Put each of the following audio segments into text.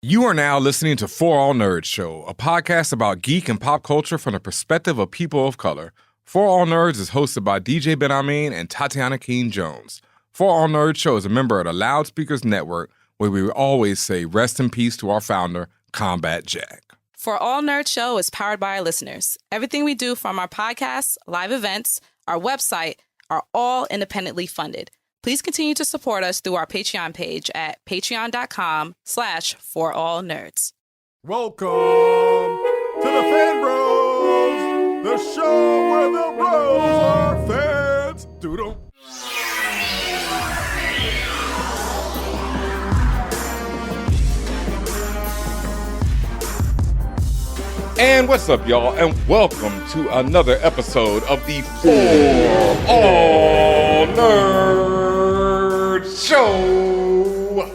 You are now listening to For All Nerds Show, a podcast about geek and pop culture from the perspective of people of color. For All Nerds is hosted by DJ Benhameen and Tatiana Keene-Jones. For All Nerds Show is a member of the Loudspeakers Network, where we always say rest in peace to our founder, Combat Jack. For All Nerds Show is powered by our listeners. Everything we do, from our podcasts, live events, our website, are all independently funded. Please continue to support us through our Patreon page at patreon.com/forallnerds. Welcome to the Fan Bros, the show where the bros are fans. Doodle. And what's up, y'all, and welcome to another episode of the For All Nerds Show.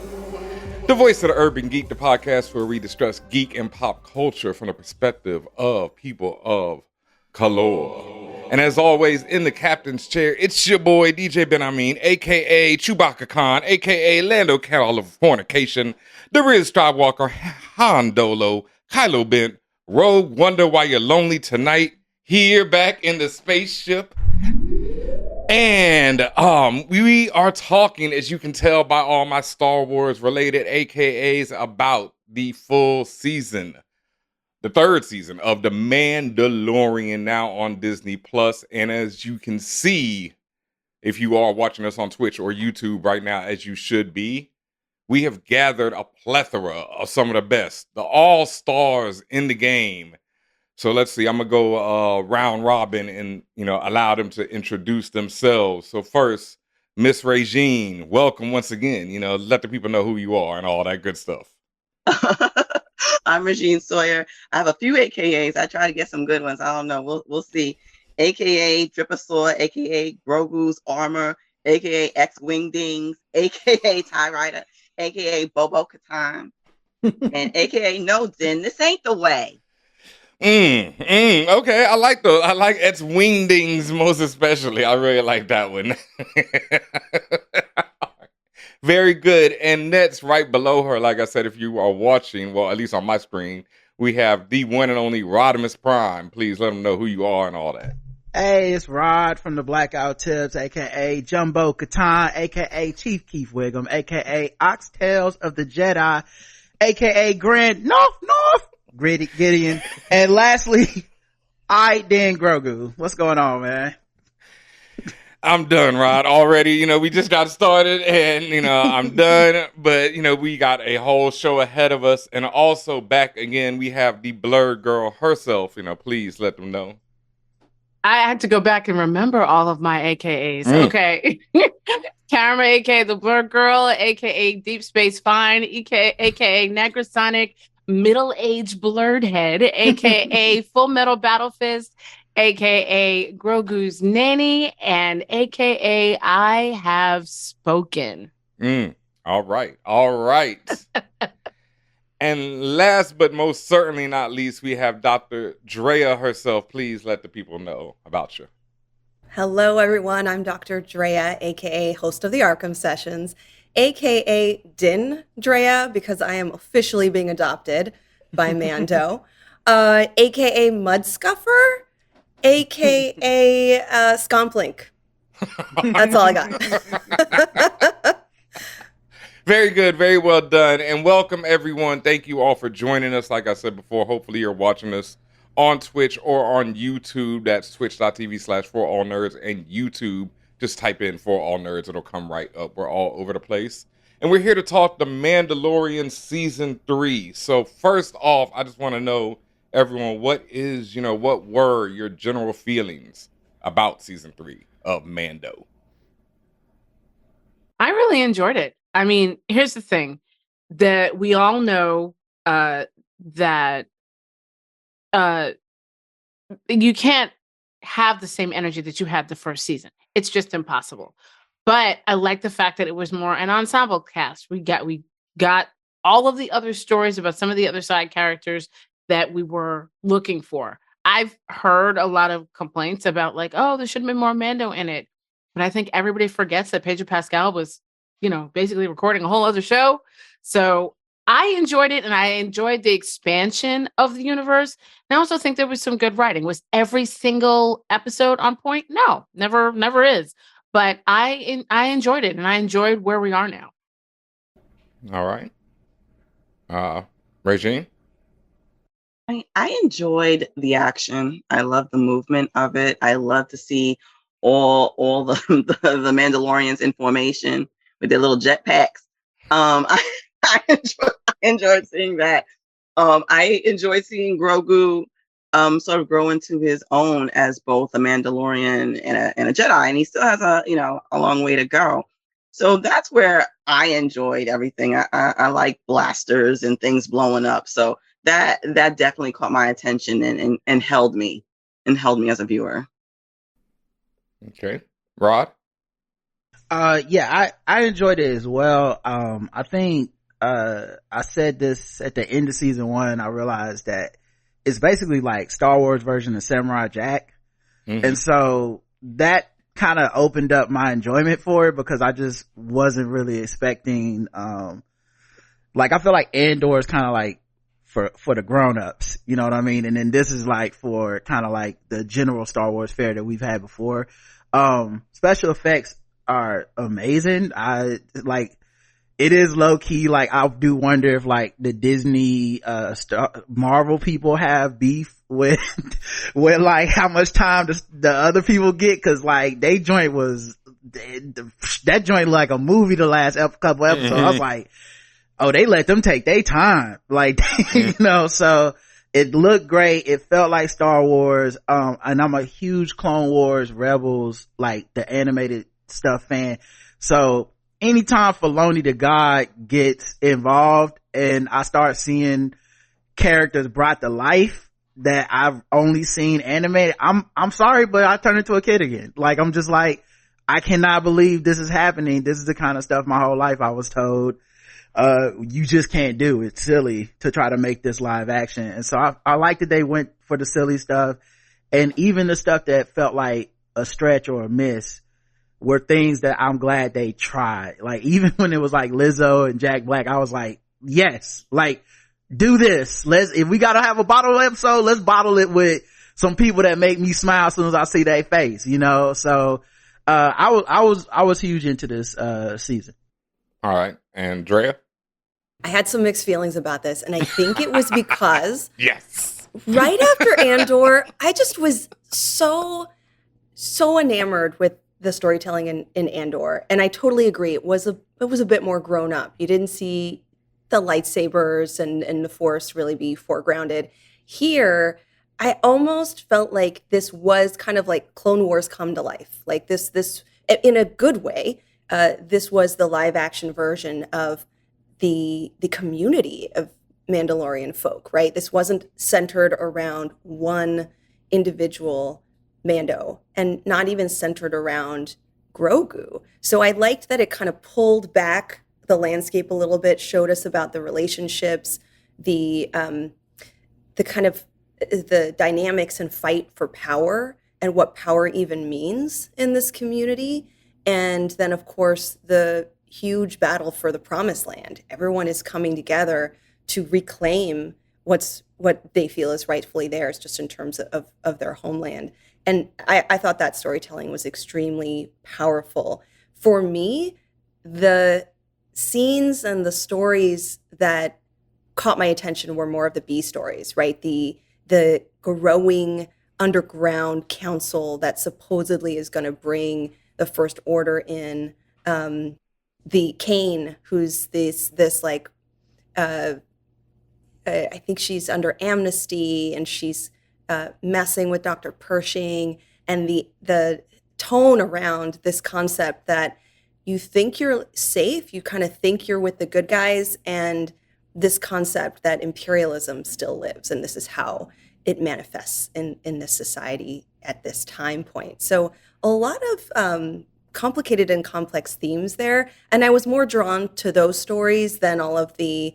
The voice of the urban geek, the podcast where we discuss geek and pop culture from the perspective of people of color. And as always, in the captain's chair, it's your boy, DJ Benhameen, a.k.a. Chewbacca Khan, a.k.a. Lando Carol of Fornication, the Riz Skywalker, Han Dolo, Kylo Bent, Rogue, wonder why you're lonely tonight, here back in the spaceship. And we are talking, as you can tell by all my Star Wars related AKAs, about the full season, the third season of The Mandalorian, now on Disney Plus. And as you can see, if you are watching us on Twitch or YouTube right now, as you should be, we have gathered a plethora of some of the best, the all-stars in the game. So let's see, I'm going to go round robin and, allow them to introduce themselves. So first, Miss Regine, welcome once again. Let the people know who you are and all that good stuff. I'm Regine Sawyer. I have a few AKAs. I try to get some good ones. I don't know. We'll see. AKA Dripasaur, AKA Grogu's Armor, AKA X-Wingdings, AKA TIE Rider, AKA Bobo Katan, and AKA No Din. This ain't the way. Okay, I like Ed's Wingdings most especially. I really like that one. Very good. And that's right below her. Like I said, if you are watching, well, at least on my screen, we have the one and only Rodimus Prime. Please let them know who you are and all that. Hey, it's Rod from the Blackout Tips, aka Jumbo Katan, aka Chief Keith Wiggum, aka Oxtails of the Jedi, aka Grand North Gideon, and lastly, Dan Grogu. What's going on, man? I'm done, Rod. Already, we just got started, and I'm done. But we got a whole show ahead of us, and also back again, we have the Blerd Gurl herself. Please let them know. I had to go back and remember all of my AKAs. Okay. Karma, aka the Blerd Gurl, aka Deep Space Fine, aka Negrasonic, middle-aged blurred head, aka Full Metal Battle Fist, aka Grogu's nanny, and aka I have spoken. All right. And last but most certainly not least, we have Dr. Drea herself. Please let the people know about you. Hello, everyone. I'm Dr. Drea, aka host of the Arkham Sessions, aka Din Drea, because I am officially being adopted by Mando, aka Mud Scuffer, aka Scomplink. That's all I got. Very good. Very well done. And welcome, everyone. Thank you all for joining us. Like I said before, hopefully you're watching us on Twitch or on YouTube. That's twitch.tv/forallnerds, and YouTube. Just type in For All Nerds. It'll come right up. We're all over the place. And we're here to talk The Mandalorian Season 3. So first off, I just want to know, everyone, what were your general feelings about Season 3 of Mando? I really enjoyed it. I mean, here's the thing, that we all know that you can't have the same energy that you had the first season. It's just impossible. But I like the fact that it was more an ensemble cast. We got all of the other stories about some of the other side characters that we were looking for. I've heard a lot of complaints about there should have been more Mando in it. But I think everybody forgets that Pedro Pascal was, basically recording a whole other show. So I enjoyed it, and I enjoyed the expansion of the universe. And I also think there was some good writing. Was every single episode on point? No, never is. But I enjoyed it, and I enjoyed where we are now. All right. Regine? I enjoyed the action. I love the movement of it. I love to see all the Mandalorians in formation with their little jetpacks. I enjoyed seeing that. I enjoyed seeing Grogu sort of grow into his own as both a Mandalorian and a Jedi, and he still has a long way to go. So that's where I enjoyed everything. I like blasters and things blowing up. So that definitely caught my attention and held me as a viewer. Okay. Rod? Yeah, I enjoyed it as well. I think I said this at the end of season 1. I realized that it's basically like Star Wars version of Samurai Jack. Mm-hmm. And so that kind of opened up my enjoyment for it, because I just wasn't really expecting, like, I feel like Andor is kind of like for the grown-ups, you know what I mean? And then this is like for kind of like the general Star Wars fare that we've had before. Special effects are amazing. It is low key, like, I do wonder if like the Disney Marvel people have beef with like how much time the other people get, because like that joint like a movie the last couple episodes. I was like, oh, they let them take their time, like, you know. So it looked great. It felt like Star Wars. And I'm a huge Clone Wars, Rebels, like the animated stuff fan. So anytime Filoni the God gets involved and I start seeing characters brought to life that I've only seen animated, I'm sorry, but I turn into a kid again. Like, I'm just like, I cannot believe this is happening. This is the kind of stuff my whole life I was told, you just can't do. It's silly to try to make this live action. And so I like that they went for the silly stuff, and even the stuff that felt like a stretch or a miss were things that I'm glad they tried. Like, even when it was like Lizzo and Jack Black, I was like, yes, like, do this. If we gotta have a bottle episode, let's bottle it with some people that make me smile as soon as I see their face, you know? So, I was huge into this, season. All right. And Drea? I had some mixed feelings about this, and I think it was because yes, right after Andor, I just was so enamored with the storytelling in Andor, and I totally agree. It was a bit more grown up. You didn't see the lightsabers and the Force really be foregrounded. Here, I almost felt like this was kind of like Clone Wars come to life. Like this in a good way. This was the live action version of the community of Mandalorian folk, right? This wasn't centered around one individual Mando, and not even centered around Grogu. So I liked that it kind of pulled back the landscape a little bit, showed us about the relationships, the kind of the dynamics and fight for power and what power even means in this community. And then, of course, the huge battle for the promised land. Everyone is coming together to reclaim what they feel is rightfully theirs, just in terms of their homeland. And I thought that storytelling was extremely powerful. For me, the scenes and the stories that caught my attention were more of the B stories, right? The growing underground council that supposedly is going to bring the First Order in. The Kane, who's this like, I think she's under amnesty, and she's messing with Dr. Pershing, and the tone around this concept that you think you're safe, you kind of think you're with the good guys, and this concept that imperialism still lives, and this is how it manifests in this society at this time point. So a lot of complicated and complex themes there, and I was more drawn to those stories than all of the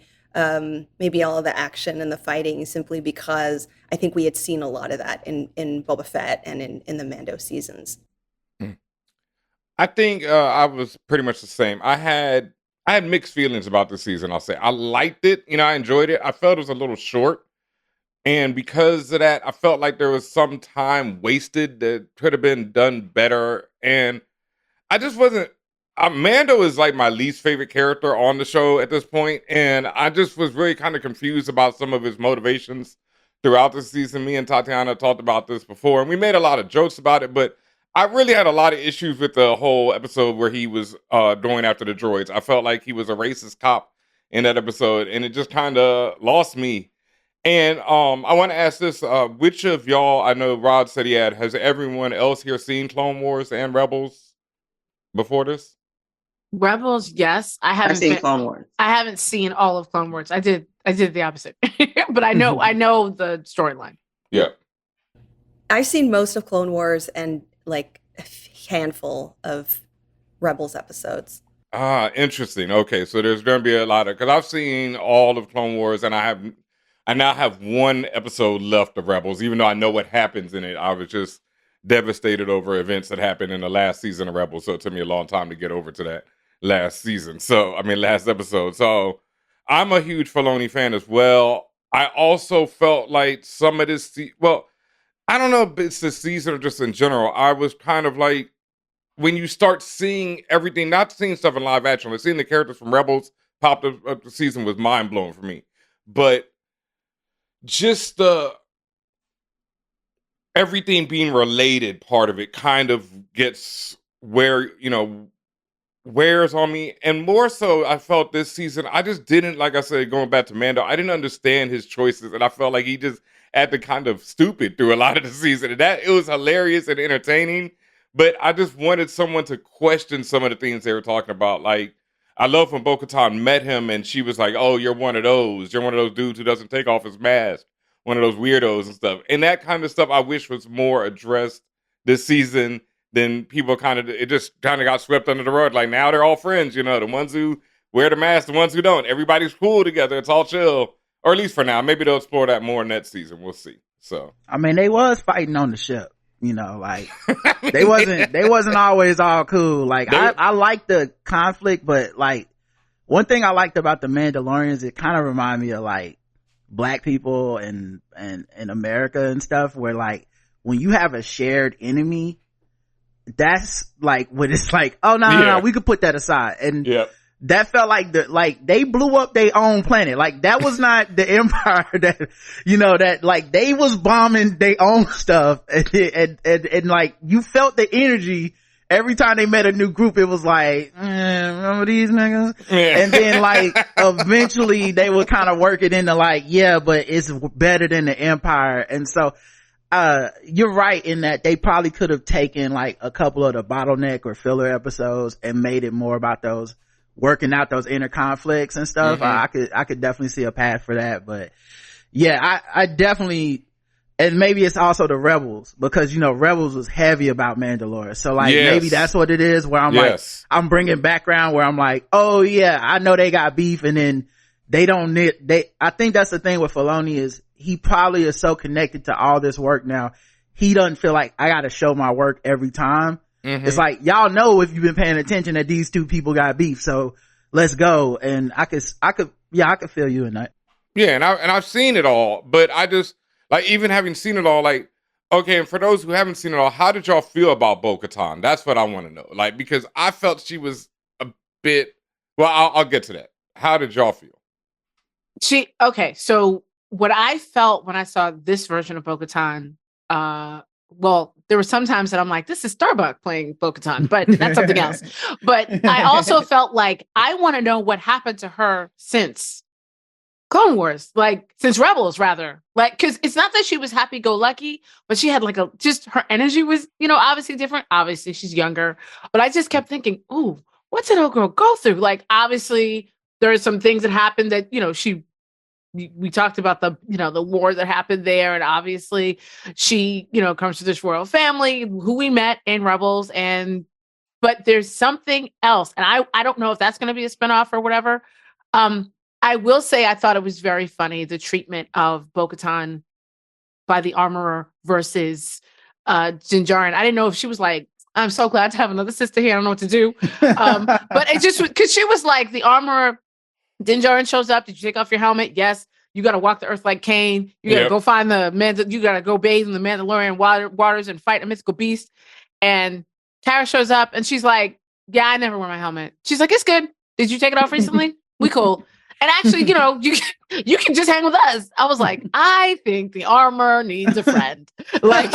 maybe all of the action and the fighting, simply because I think we had seen a lot of that in Boba Fett and in the Mando seasons. I think I was pretty much the same. I had I had mixed feelings about this season, I'll say. I liked it. I enjoyed it. I felt it was a little short. And because of that, I felt like there was some time wasted that could have been done better. And I just wasn't. Mando is like my least favorite character on the show at this point, and I just was really kind of confused about some of his motivations throughout the season. Me and Tatiana talked about this before, and we made a lot of jokes about it, but I really had a lot of issues with the whole episode where he was going after the droids. I felt like he was a racist cop in that episode, and it just kind of lost me. And I want to ask this: which of y'all? I know Rod said he had. Has everyone else here seen Clone Wars and Rebels before this? Rebels, yes. I've seen Clone Wars. I haven't seen all of Clone Wars. I did the opposite, but I know the storyline. Yeah, I've seen most of Clone Wars and like a handful of Rebels episodes. Interesting. Okay, so there's going to be a lot of, because I've seen all of Clone Wars, and I now have one episode left of Rebels, even though I know what happens in it. I was just devastated over events that happened in the last season of Rebels, so it took me a long time to get over to that last episode. So I'm a huge Filoni fan as well. I also felt like some of this, I don't know if it's the season or just in general. I was kind of like, when you start seeing everything, not seeing stuff in live action, but seeing the characters from Rebels pop up the season was mind blowing for me. But just the everything being related part of it kind of gets wears on me. And more so, I felt this season, I just didn't, like I said, going back to Mando, I didn't understand his choices. And I felt like he just acted kind of stupid through a lot of the season. And that, it was hilarious and entertaining. But I just wanted someone to question some of the things they were talking about. Like, I love when Bo-Katan met him and she was like, oh, you're one of those dudes who doesn't take off his mask. One of those weirdos and stuff. And that kind of stuff I wish was more addressed this season. Then people it just kind of got swept under the rug. Like, now they're all friends, the ones who wear the mask, the ones who don't. Everybody's cool together. It's all chill. Or at least for now. Maybe they'll explore that more next season. We'll see. So, I mean, they was fighting on the ship, like they wasn't always all cool. Like, I like the conflict, but like, one thing I liked about the Mandalorians, it kind of reminded me of like Black people and America and stuff, where like, when you have a shared enemy, that's like when it's like, oh no, we could put that aside. And that felt like they blew up their own planet. Like, that was not the Empire that that like they was bombing their own stuff, and like, you felt the energy every time they met a new group. It was like, remember these niggas? And then like, eventually they would kind of work it into like, but it's better than the Empire. And so you're right in that they probably could have taken like a couple of the bottleneck or filler episodes and made it more about those working out those inner conflicts and stuff. Mm-hmm. I could definitely see a path for that. But I definitely, and maybe it's also the Rebels, because Rebels was heavy about Mandalorian. So like, maybe that's what it is, where I'm like, I'm bringing background where I'm like, oh yeah, I know they got beef, and then I think that's the thing with Filoni, is he probably is so connected to all this work now, he doesn't feel like I gotta show my work every time. Mm-hmm. It's like, y'all know, if you've been paying attention, that these two people got beef, so let's go. And I could feel you in that. Yeah, and I've seen it all, but I just, like, even having seen it all, like, okay, and for those who haven't seen it all, how did y'all feel about Bo-Katan? That's what I want to know. Like, because I felt she was a bit, I'll get to that. How did y'all feel? So what I felt when I saw this version of Bo-Katan, there were some times that I'm like, this is Starbuck playing Bo-Katan, but that's something else. But I also felt like, I want to know what happened to her since Clone Wars, like since Rebels, rather. Like, because it's not that she was happy-go-lucky, but she had like just her energy was, obviously different. Obviously, she's younger. But I just kept thinking, ooh, what's an old girl go through? Like, obviously, there are some things that happened that, we talked about the war that happened there. And obviously she, comes to this royal family who we met in Rebels. But there's something else. And I don't know if that's going to be a spinoff or whatever. I will say, I thought it was very funny, the treatment of Bo-Katan by the armorer versus Din Djarin. I didn't know if she was like I'm so glad to have another sister here. I don't know what to do. But it just, because she was like, the armor, Din Djarin shows up. Did you take off your helmet? Yes. You got to walk the earth like Cain. You got to go find you got to go bathe in the Mandalorian waters and fight a mythical beast. And Tara shows up and she's like, yeah, I never wear my helmet. She's like, it's good. Did you take it off recently? We cool. And actually, you can just hang with us. I was like, I think the armor needs a friend. Like,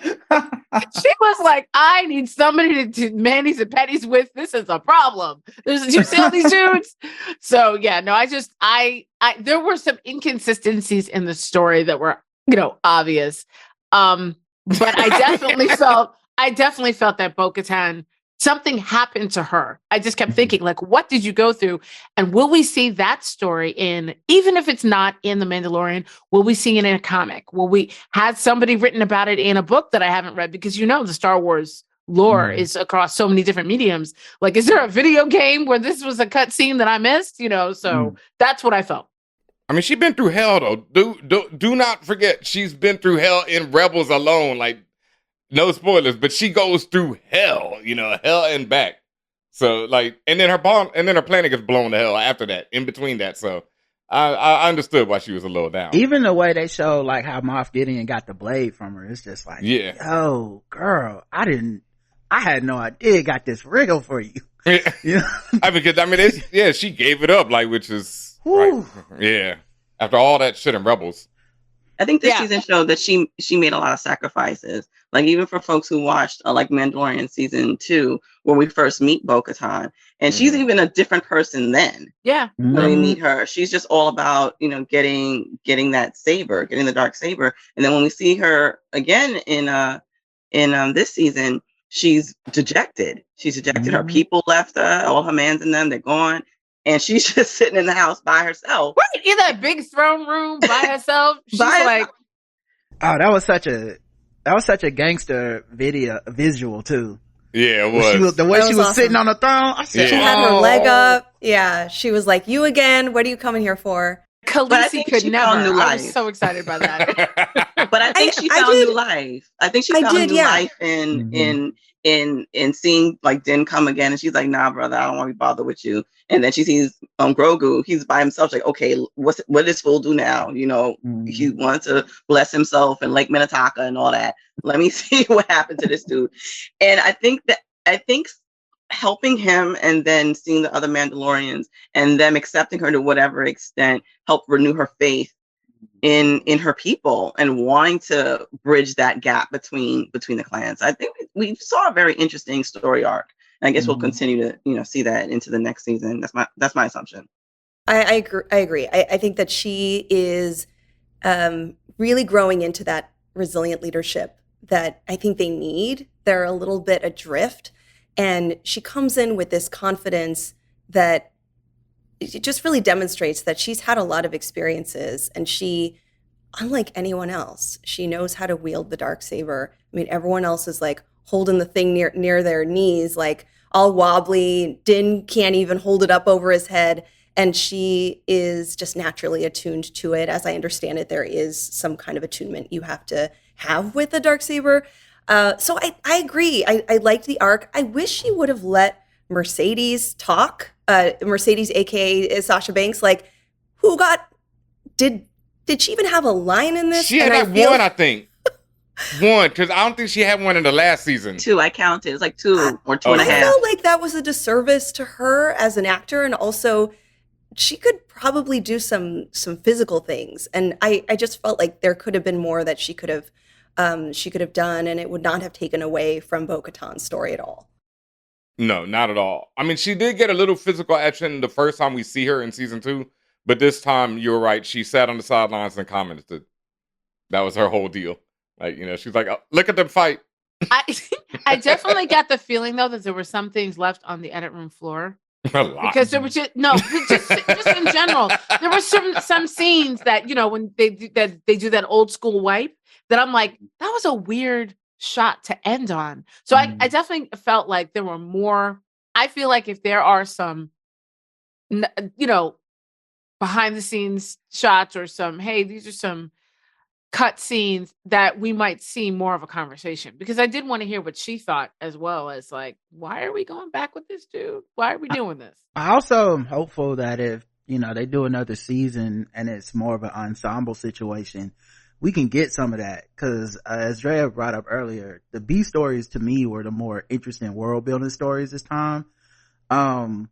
she was like, I need somebody to manis and petties with. This is a problem. You see all these dudes? So yeah, no, I there were some inconsistencies in the story that were, obvious. But I definitely felt that Bo-Katan, something happened to her. I just kept thinking, like, what did you go through? And will we see that story even if it's not in The Mandalorian, will we see it in a comic? Will we have somebody written about it in a book that I haven't read? Because the Star Wars lore is across so many different mediums. Like, is there a video game where this was a cut scene that I missed? So that's what I felt. I mean, she's been through hell, though. Do not forget, she's been through hell in Rebels alone. Like, no spoilers, but she goes through hell, hell and back. So, like, and then her planet gets blown to hell after that, in between that. So, I understood why she was a little down. Even the way they show, like, how Moff Gideon got the blade from her, it's just like, oh, girl, I had no idea got this real for you. She gave it up, like, which is, right. Yeah. After all that shit in Rebels. I think this season showed that she made a lot of sacrifices. Like, even for folks who watched like Mandalorian season 2, where we first meet Bo-Katan, and she's even a different person then. Yeah. When we meet her, she's just all about, getting that saber, getting the dark saber. And then when we see her again in this season, she's dejected. She's dejected. Her people left her, all her mans and them, they're gone. And she's just sitting in the house by herself. Right, in that big throne room by herself. She's like, oh, that was such a gangster visual too. Yeah, it was. The way she was sitting on the throne. I said, she had her leg up. Yeah, she was like, "You again? What are you coming here for?" Khaleesi could never. I was so excited by that. But I think she found new life. I think she found new life in seeing like Din come again, and she's like, "Nah, brother, I don't want to be bothered with you." And then she sees Grogu. He's by himself. She's like, okay, what does this fool do now? He wants to bless himself and Lake Minnetonka and all that. Let me see what happened to this dude. And I think helping him and then seeing the other Mandalorians and them accepting her to whatever extent helped renew her faith in her people and wanting to bridge that gap between the clans. I think we saw a very interesting story arc. And I guess we'll continue to see that into the next season. That's my assumption. I agree. I think that she is really growing into that resilient leadership that I think they need. They're a little bit adrift, and she comes in with this confidence that it just really demonstrates that she's had a lot of experiences, and she, unlike anyone else, she knows how to wield the darksaber. I mean, everyone else is like holding the thing near their knees, like all wobbly. Din can't even hold it up over his head, and she is just naturally attuned to it. As I understand it, there is some kind of attunement you have to have with the darksaber. So I agree. I liked the arc. I wish she would have let Mercedes talk. Mercedes, aka Sasha Banks, like, did she even have a line in this? She had one, I think. One, because I don't think she had one in the last season. 2, I counted. It's like 2 or 2 and a half. I felt like that was a disservice to her as an actor, and also she could probably do some physical things. And I just felt like there could have been more that she could have done, and it would not have taken away from Bo-Katan's story at all. No, not at all. I mean, she did get a little physical action the first time we see her in season 2, but this time, you're right, she sat on the sidelines and commented. That was her whole deal. Like, she's like, oh, look at them fight. I definitely got the feeling, though, that there were some things left on the edit room floor. A lot. Because there was just in general, there were some scenes that, when they do that old school wipe, that I'm like, that was a weird shot to end on. So I definitely felt like there were more. I feel like if there are some, behind the scenes shots or some, hey, these are some cut scenes that we might see more of a conversation, because I did want to hear what she thought, as well as like, why are we going back with this dude? Why are we doing this? I also am hopeful that if, they do another season and it's more of an ensemble situation, we can get some of that. Cause, as Drea brought up earlier, the B stories to me were the more interesting world building stories this time. And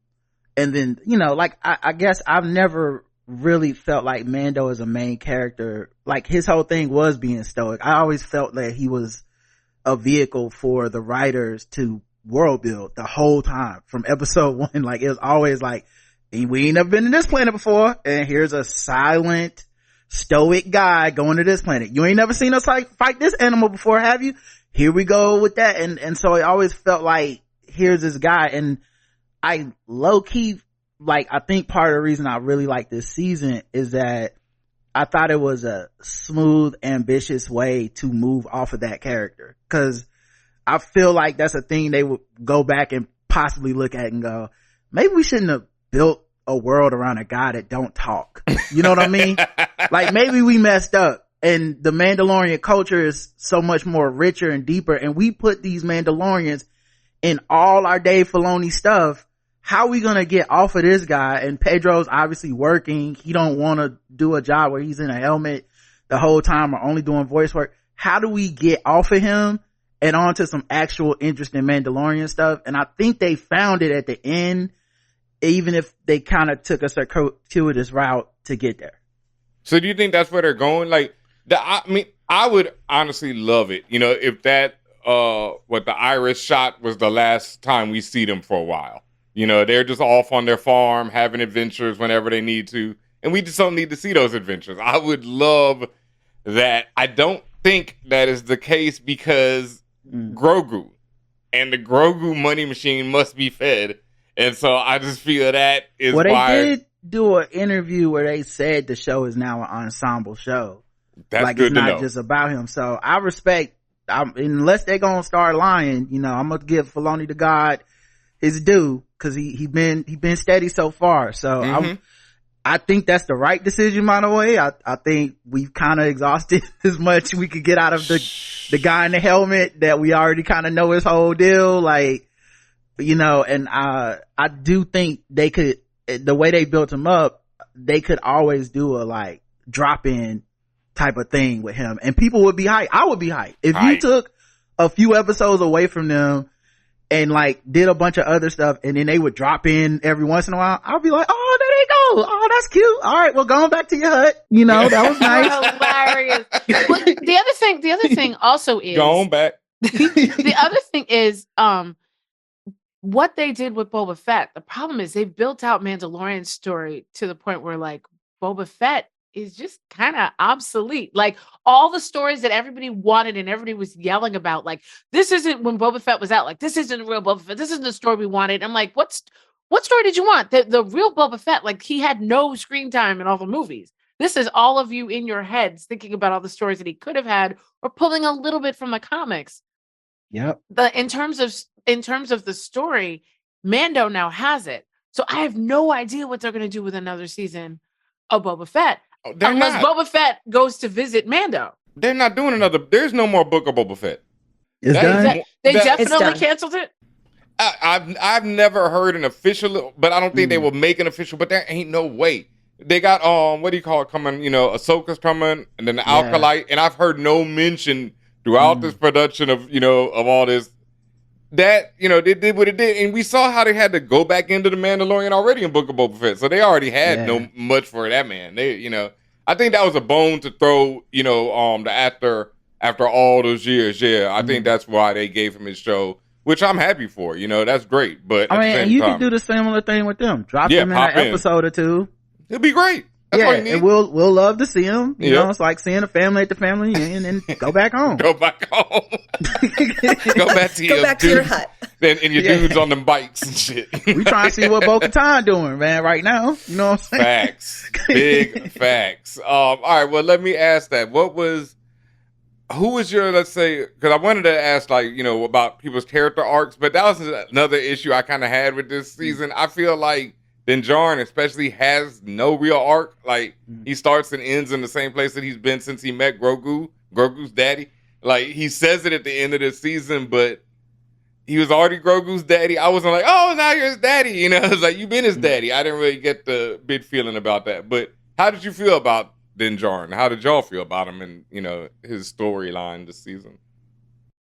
then, I guess I've never really felt like Mando is a main character. Like, his whole thing was being stoic. I always felt that he was a vehicle for the writers to world build the whole time from episode 1. Like, it was always like, we ain't never been to this planet before, and here's a silent, stoic guy going to this planet. You ain't never seen us fight this animal before, have you? Here we go with that. And so it always felt like, here's this guy. And I low-key, I think part of the reason I really like this season is that I thought it was a smooth, ambitious way to move off of that character. Cause I feel like that's a thing they would go back and possibly look at and go, maybe we shouldn't have built a world around a guy that don't talk. You know what I mean? Like, maybe we messed up, and the Mandalorian culture is so much more richer and deeper, and we put these Mandalorians in all our Dave Filoni stuff. How are we gonna get off of this guy? And Pedro's obviously working. He don't want to do a job where he's in a helmet the whole time or only doing voice work. How do we get off of him and onto some actual interesting Mandalorian stuff? And I think they found it at the end, even if they kind of took a circuitous route to get there. So do you think that's where they're going? I would honestly love it, if that the Iris shot was the last time we see them for a while. They're just off on their farm having adventures whenever they need to, and we just don't need to see those adventures. I would love that. I don't think that is the case, because Grogu and the Grogu money machine must be fed. And so I just feel that is why. They did do an interview where they said the show is now an ensemble show. That's good it's to not know. Just about him. So I respect, unless they're going to start lying, I'm going to give Filoni the God his due, cause he been steady so far. So I think that's the right decision, by the way. I think we've kind of exhausted as much we could get out of the guy in the helmet that we already kind of know his whole deal. And I do think they could, the way they built him up, they could always do a drop in type of thing with him, and people would be hyped. I would be hyped if you took a few episodes away from them and did a bunch of other stuff, and then they would drop in every once in a while. I'll be like, oh, there they go. Oh, that's cute. All right, well, going back to your hut. That was nice. Hilarious. Well, the other thing also is going back. The other thing is what they did with Boba Fett. The problem is they've built out Mandalorian's story to the point where Boba Fett is just kind of obsolete. All the stories that everybody wanted and everybody was yelling about, this isn't when Boba Fett was out, this isn't the real Boba Fett, this isn't the story we wanted. I'm like, what story did you want? The real Boba Fett, he had no screen time in all the movies. This is all of you in your heads thinking about all the stories that he could have had, or pulling a little bit from the comics. Yep. But in terms of the story, Mando now has it. So I have no idea what they're going to do with another season of Boba Fett. Unless Boba Fett goes to visit Mando. They're not doing another. There's no more book of Boba Fett. It's done. They definitely canceled it. I've never heard an official, but I don't think they will make an official. But there ain't no way. They got what do you call it coming? Ahsoka's coming, and then the Acolyte, and I've heard no mention throughout this production of of all this. That they did what it did, and we saw how they had to go back into the Mandalorian already in Book of Boba Fett, so they already had no much for that man. They, I think that was a bone to throw, the actor after all those years. Yeah, I think that's why they gave him his show, which I'm happy for. That's great. But at the same you time, can do the similar thing with them. Drop them in an episode or two. It'll be great. That's all you need. And we'll love to see them. You know, it's like seeing a family at the family and then go back home. Go back home. Go back to your hut. And your dudes on them bikes and shit. We trying to see what Bo-Katan doing, man, right now. You know what I'm saying? Facts. Big facts. All right, well, let me ask that. Who was your, let's say, because I wanted to ask, about people's character arcs, but that was another issue I kind of had with this season. I feel like Din Djarin especially has no real arc. Like, he starts and ends in the same place that he's been since he met Grogu's daddy. Like, he says it at the end of the season, but he was already Grogu's daddy. I wasn't like, oh, now you're his daddy. You know, it's like, you've been his daddy. I didn't really get the big feeling about that. But how did you feel about Din Djarin? How did y'all feel about him and, you know, his storyline this season?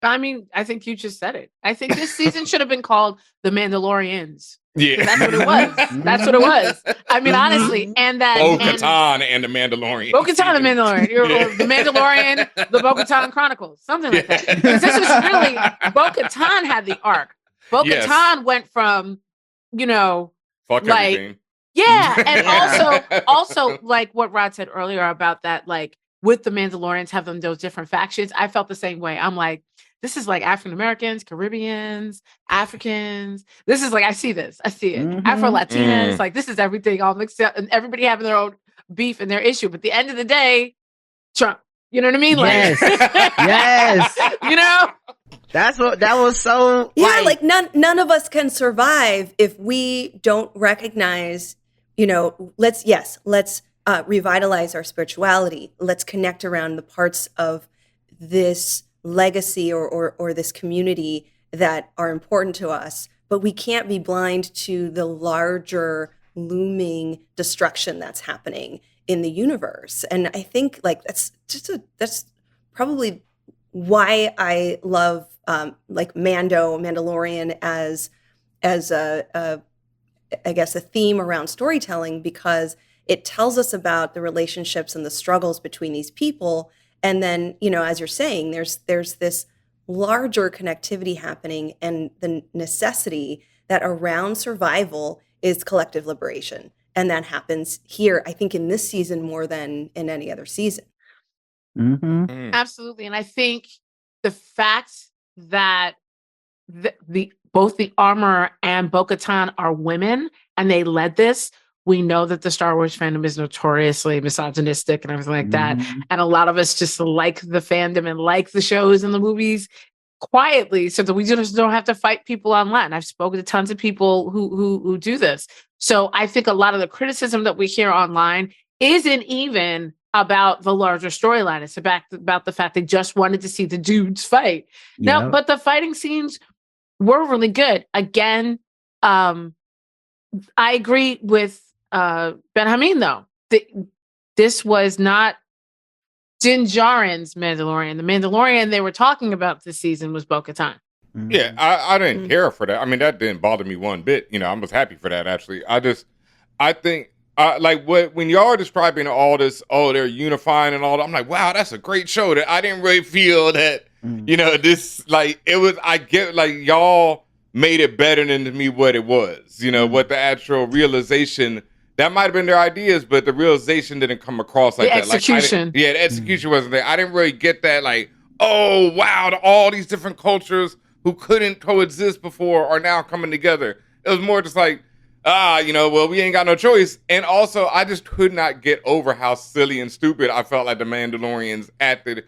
I mean, I think you just said it. I think this season should have been called The Mandalorians. Yeah. That's what it was. That's what it was. I mean, honestly, and that Bo-Katan and the Mandalorian. Bo-Katan and the Mandalorian. The Mandalorian, the Bo-Katan Chronicles. Something like that. Because this was really, Bo-Katan had the arc. Bo-Katan went from, you know, fuck like, everything. Yeah. And also like what Rod said earlier about that, like with the Mandalorians having those different factions, I felt the same way. I'm like, this is like African Americans, Caribbeans, Africans. This is like, I see it. Afro Latinas, like this is everything all mixed up and everybody having their own beef and their issue. But at the end of the day, Trump, you know what I mean? Like, Yes. You know? That was so. Yeah, like none of us can survive if we don't recognize, you know, let's revitalize our spirituality. Let's connect around the parts of this legacy or this community that are important to us, but we can't be blind to the larger looming destruction that's happening in the universe. And I think like that's probably why I love like Mandalorian as a I guess a theme around storytelling, because it tells us about the relationships and the struggles between these people. And then, you know, as you're saying, there's this larger connectivity happening, and the necessity that around survival is collective liberation. And that happens here, I think, in this season more than in any other season. Absolutely. And I think the fact that both the Armorer and Bo-Katan are women and they led this, we know that the Star Wars fandom is notoriously misogynistic and everything like that. And a lot of us just like the fandom and like the shows and the movies quietly so that we just don't have to fight people online. I've spoken to tons of people who do this. So I think a lot of the criticism that we hear online isn't even about the larger storyline. It's about the fact they just wanted to see the dudes fight. Now, but the fighting scenes were really good. Again, I agree with Benhameen, though. This was not Din Djarin's Mandalorian. The Mandalorian they were talking about this season was Bo-Katan. Yeah, I didn't care for that. I mean, that didn't bother me one bit. You know, I was happy for that, actually. I think, like, when y'all are describing all this, they're unifying and all that, I'm like, wow, that's a great show. That I didn't really feel that, you know, this, like, it was, I get, like, y'all made it better than to me what it was. You know, what the actual realization, that might have been their ideas, but the realization didn't come across like the that. Execution. The execution wasn't there. I didn't really get that, like, oh, wow, all these different cultures who couldn't coexist before are now coming together. It was more just like, you know, well, we ain't got no choice. And also, I just could not get over how silly and stupid I felt like the Mandalorians acted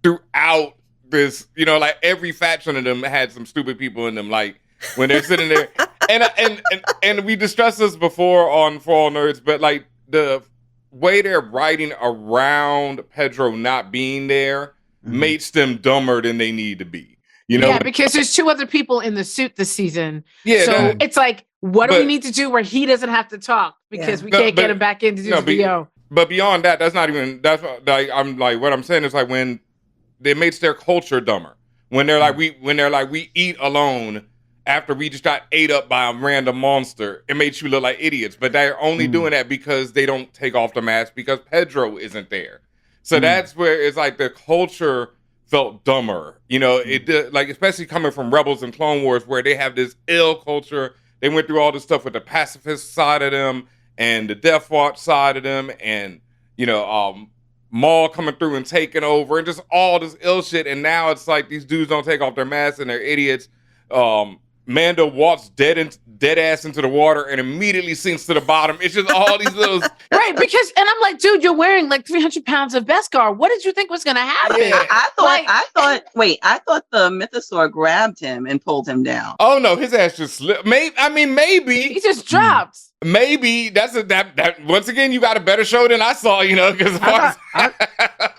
throughout this. You know, like every faction of them had some stupid people in them. Like when they're sitting there, and we discussed this before on ForAllNerds, but like the way they're writing around Pedro not being there makes them dumber than they need to be. You know? Yeah, because there's two other people in the suit this season. Yeah, so it's like, what do we need to do where he doesn't have to talk because we can't get him back in to do the VO? But beyond that, that's like, I'm like, what I'm saying is like when they makes their culture dumber. When they're like, we eat alone after we just got ate up by a random monster, it makes you look like idiots. But they're only doing that because they don't take off the mask because Pedro isn't there. So that's where it's like the culture felt dumber, you know, it like, especially coming from Rebels and Clone Wars, where they have this ill culture. They went through all this stuff with the pacifist side of them and the Death Watch side of them, and you know, Maul coming through and taking over, and just all this ill shit. And now it's like these dudes don't take off their masks and they're idiots. Mando walks dead ass into the water and immediately sinks to the bottom. It's just all these little right, because and I'm like, dude, you're wearing like 300 pounds of Beskar. What did you think was going to happen? Yeah. I thought the mythosaur grabbed him and pulled him down. Oh no, his ass just slipped. Maybe he just dropped. maybe that once again, you got a better show than I saw, because I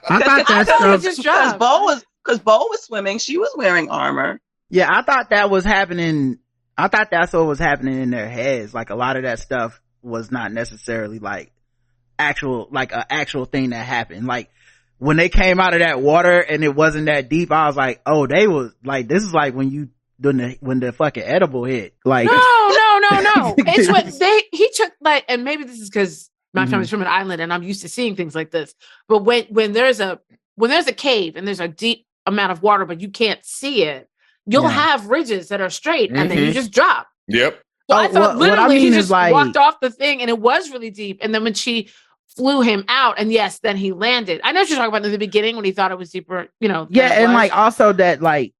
thought that's because Bo was swimming. She was wearing armor. Yeah, I thought that was happening. I thought that's what was happening in their heads. Like a lot of that stuff was not necessarily like an actual thing that happened. Like when they came out of that water and it wasn't that deep, I was like, oh, they was like, this is like when the fucking edible hit. Like no. It's what he took, like, and maybe this is because my family's from an island and I'm used to seeing things like this. But when there's a cave and there's a deep amount of water, but you can't see it, you'll have ridges that are straight and then you just drop. Yep. So I thought literally he just walked off the thing and it was really deep. And then when she flew him out, and yes, then he landed. I know what you're talking about in the beginning when he thought it was deeper, Yeah, and like also that like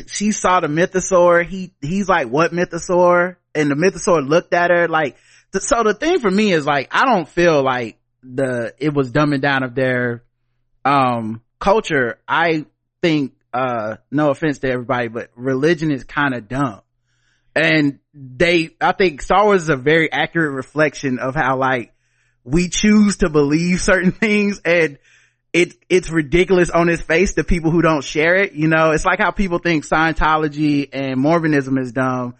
she saw the mythosaur. He's like, what mythosaur? And the mythosaur looked at her like. So the thing for me is like, I don't feel like it was dumbing down of their culture. I think no offense to everybody, but religion is kind of dumb. And I think Star Wars is a very accurate reflection of how like we choose to believe certain things, and it's ridiculous on its face to people who don't share it. It's like how people think Scientology and Mormonism is dumb,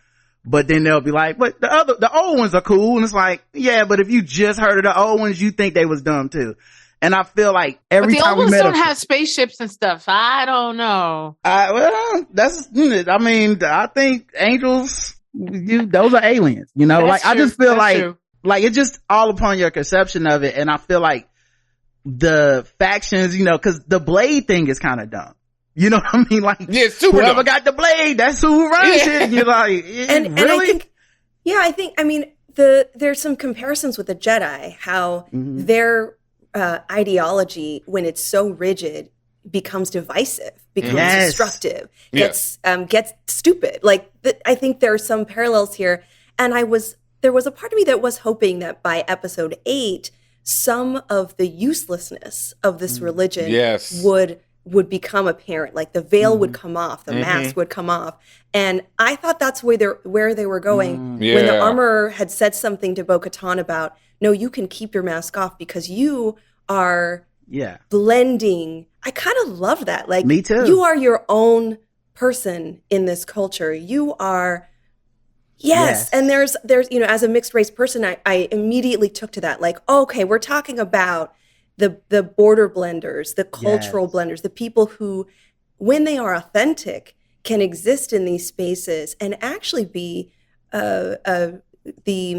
but then they'll be like, but the old ones are cool. And it's like, yeah, but if you just heard of the old ones, you think they was dumb too. And I feel like every time we met, the old ones don't have spaceships and stuff. I don't know. I think angels, those are aliens. Like true. I just feel like it's just all upon your conception of it. And I feel like the factions, because the blade thing is kind of dumb. You know what I mean? Like, yeah, super whoever dumb. got the blade, that's who runs it. You're like, and really? I think, there's some comparisons with the Jedi, how their ideology, when it's so rigid, becomes divisive, becomes destructive, gets stupid. Like, I think there are some parallels here. And there was a part of me that was hoping that by episode 8, some of the uselessness of this religion would become apparent. Like the veil would come off, the mask would come off. And I thought that's where they were going. When the armorer had said something to Bo-Katan about, no, you can keep your mask off because you are blending. I kind of love that. Like, me too. You are your own person in this culture. You are, yes. And there's, as a mixed race person, I immediately took to that. Like, okay, we're talking about the border blenders, the cultural blenders, the people who, when they are authentic, can exist in these spaces and actually be the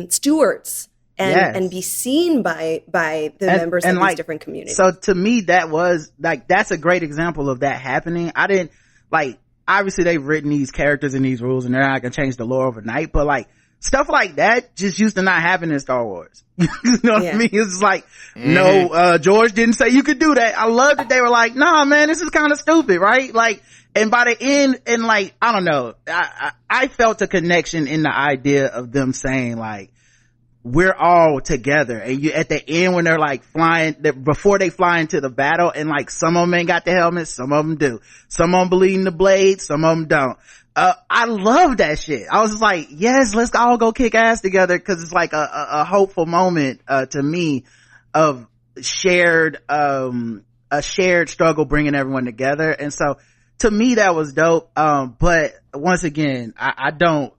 stewards and be seen by the members of these different communities. So to me, that was like, that's a great example of that happening. I didn't like, obviously they've written these characters and these rules and they're not gonna change the lore overnight, but like stuff like that just used to not happen in Star Wars. You know what I mean? It's like, no, George didn't say you could do that. I love that they were like, nah, man, this is kind of stupid, right? Like, and by the end, and like, I don't know, I felt a connection in the idea of them saying like, we're all together. And you, at the end when they're like flying, before they fly into the battle, and like some of them ain't got the helmets, some of them do. Some of them believe in the blade, some of them don't. I love that shit. I was just like, yes, let's all go kick ass together, cause it's like a hopeful moment, to me, of a shared struggle bringing everyone together. And so to me that was dope. But once again, I don't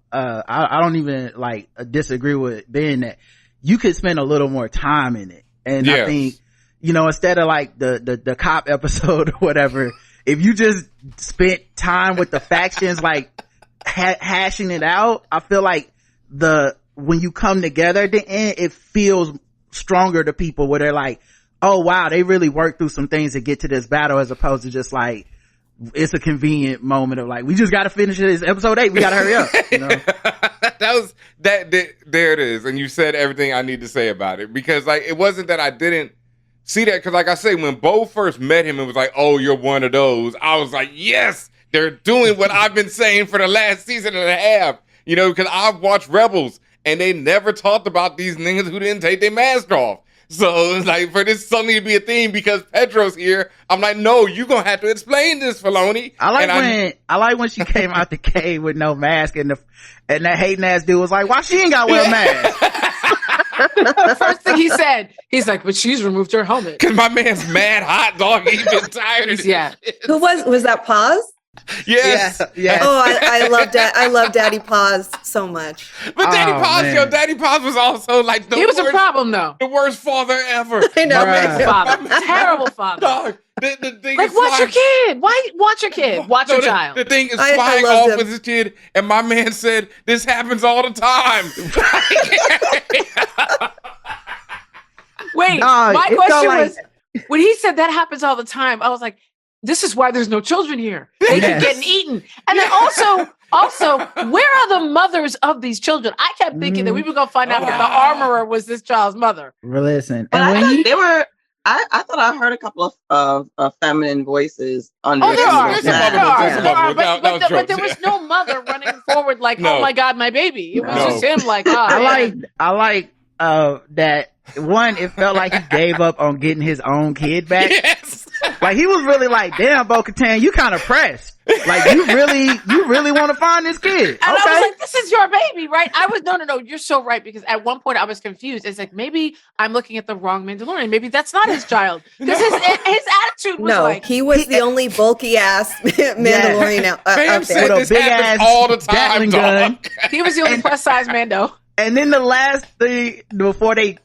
even like disagree with Ben that you could spend a little more time in it. And I think, instead of like the cop episode or whatever, if you just spent time with the factions, like hashing it out, I feel like when you come together at the end, it feels stronger to people where they're like, oh wow, they really worked through some things to get to this battle, as opposed to just like, it's a convenient moment of like, we just got to finish this episode 8. We got to hurry up. There it is. And you said everything I need to say about it, because like, it wasn't that I didn't see that. Cause like I say, when Bo first met him and was like, oh, you're one of those, I was like, yes, they're doing what I've been saying for the last season and a half, because I've watched Rebels and they never talked about these niggas who didn't take their mask off. So it's like, for this suddenly to be a theme because Pedro's here, I'm like, no, you're gonna have to explain this, Filoni. I like when she came out the cave with no mask, and that hating ass dude was like, why she ain't got to wear a mask? The first thing he said, he's like, but she's removed her helmet. Because my man's mad hot, dog. He's been tired of it. Who was that? Paz? Yes. Yeah. Oh, I love Daddy Paz so much. But Daddy Paz, man. Daddy Paz was also like He was a problem, though. the worst father ever. I know. Terrible father. Dog, the thing Like, is watch your flying- kid. Why watch your kid? Watch your child. The thing is I flying loved off him. with his kid, and my man said, this happens all the time. Wait, No, my it question felt was, when he said that happens all the time, I was like, this is why there's no children here. They keep Yes. getting eaten. And then also, where are the mothers of these children? I kept thinking that we were going to find out that the armorer was this child's mother. Listen, But and I when thought he, they were. I thought I heard a couple of feminine voices under. Oh, there some of are. those There's some ads. of them. There are. That was But jokes, there was yeah. no mother running forward like, No. oh my God, my baby. It was No. just him like, oh, I man. like that one, it felt like he gave up on getting his own kid back. Yes. Like he was really like, damn, Bo-Katan, you kind of pressed. Like you really want to find this kid. And I was like, this is your baby, right? I was, no, you're so right. Because at one point I was confused. It's like, maybe I'm looking at the wrong Mandalorian. Maybe that's not his child. Because his attitude was No, like, he was the only bulky ass Mandalorian out Fam there. said With a this big happens ass all the time, Gatling gun. dog. he was the only plus size Mando. And then the last thing before they,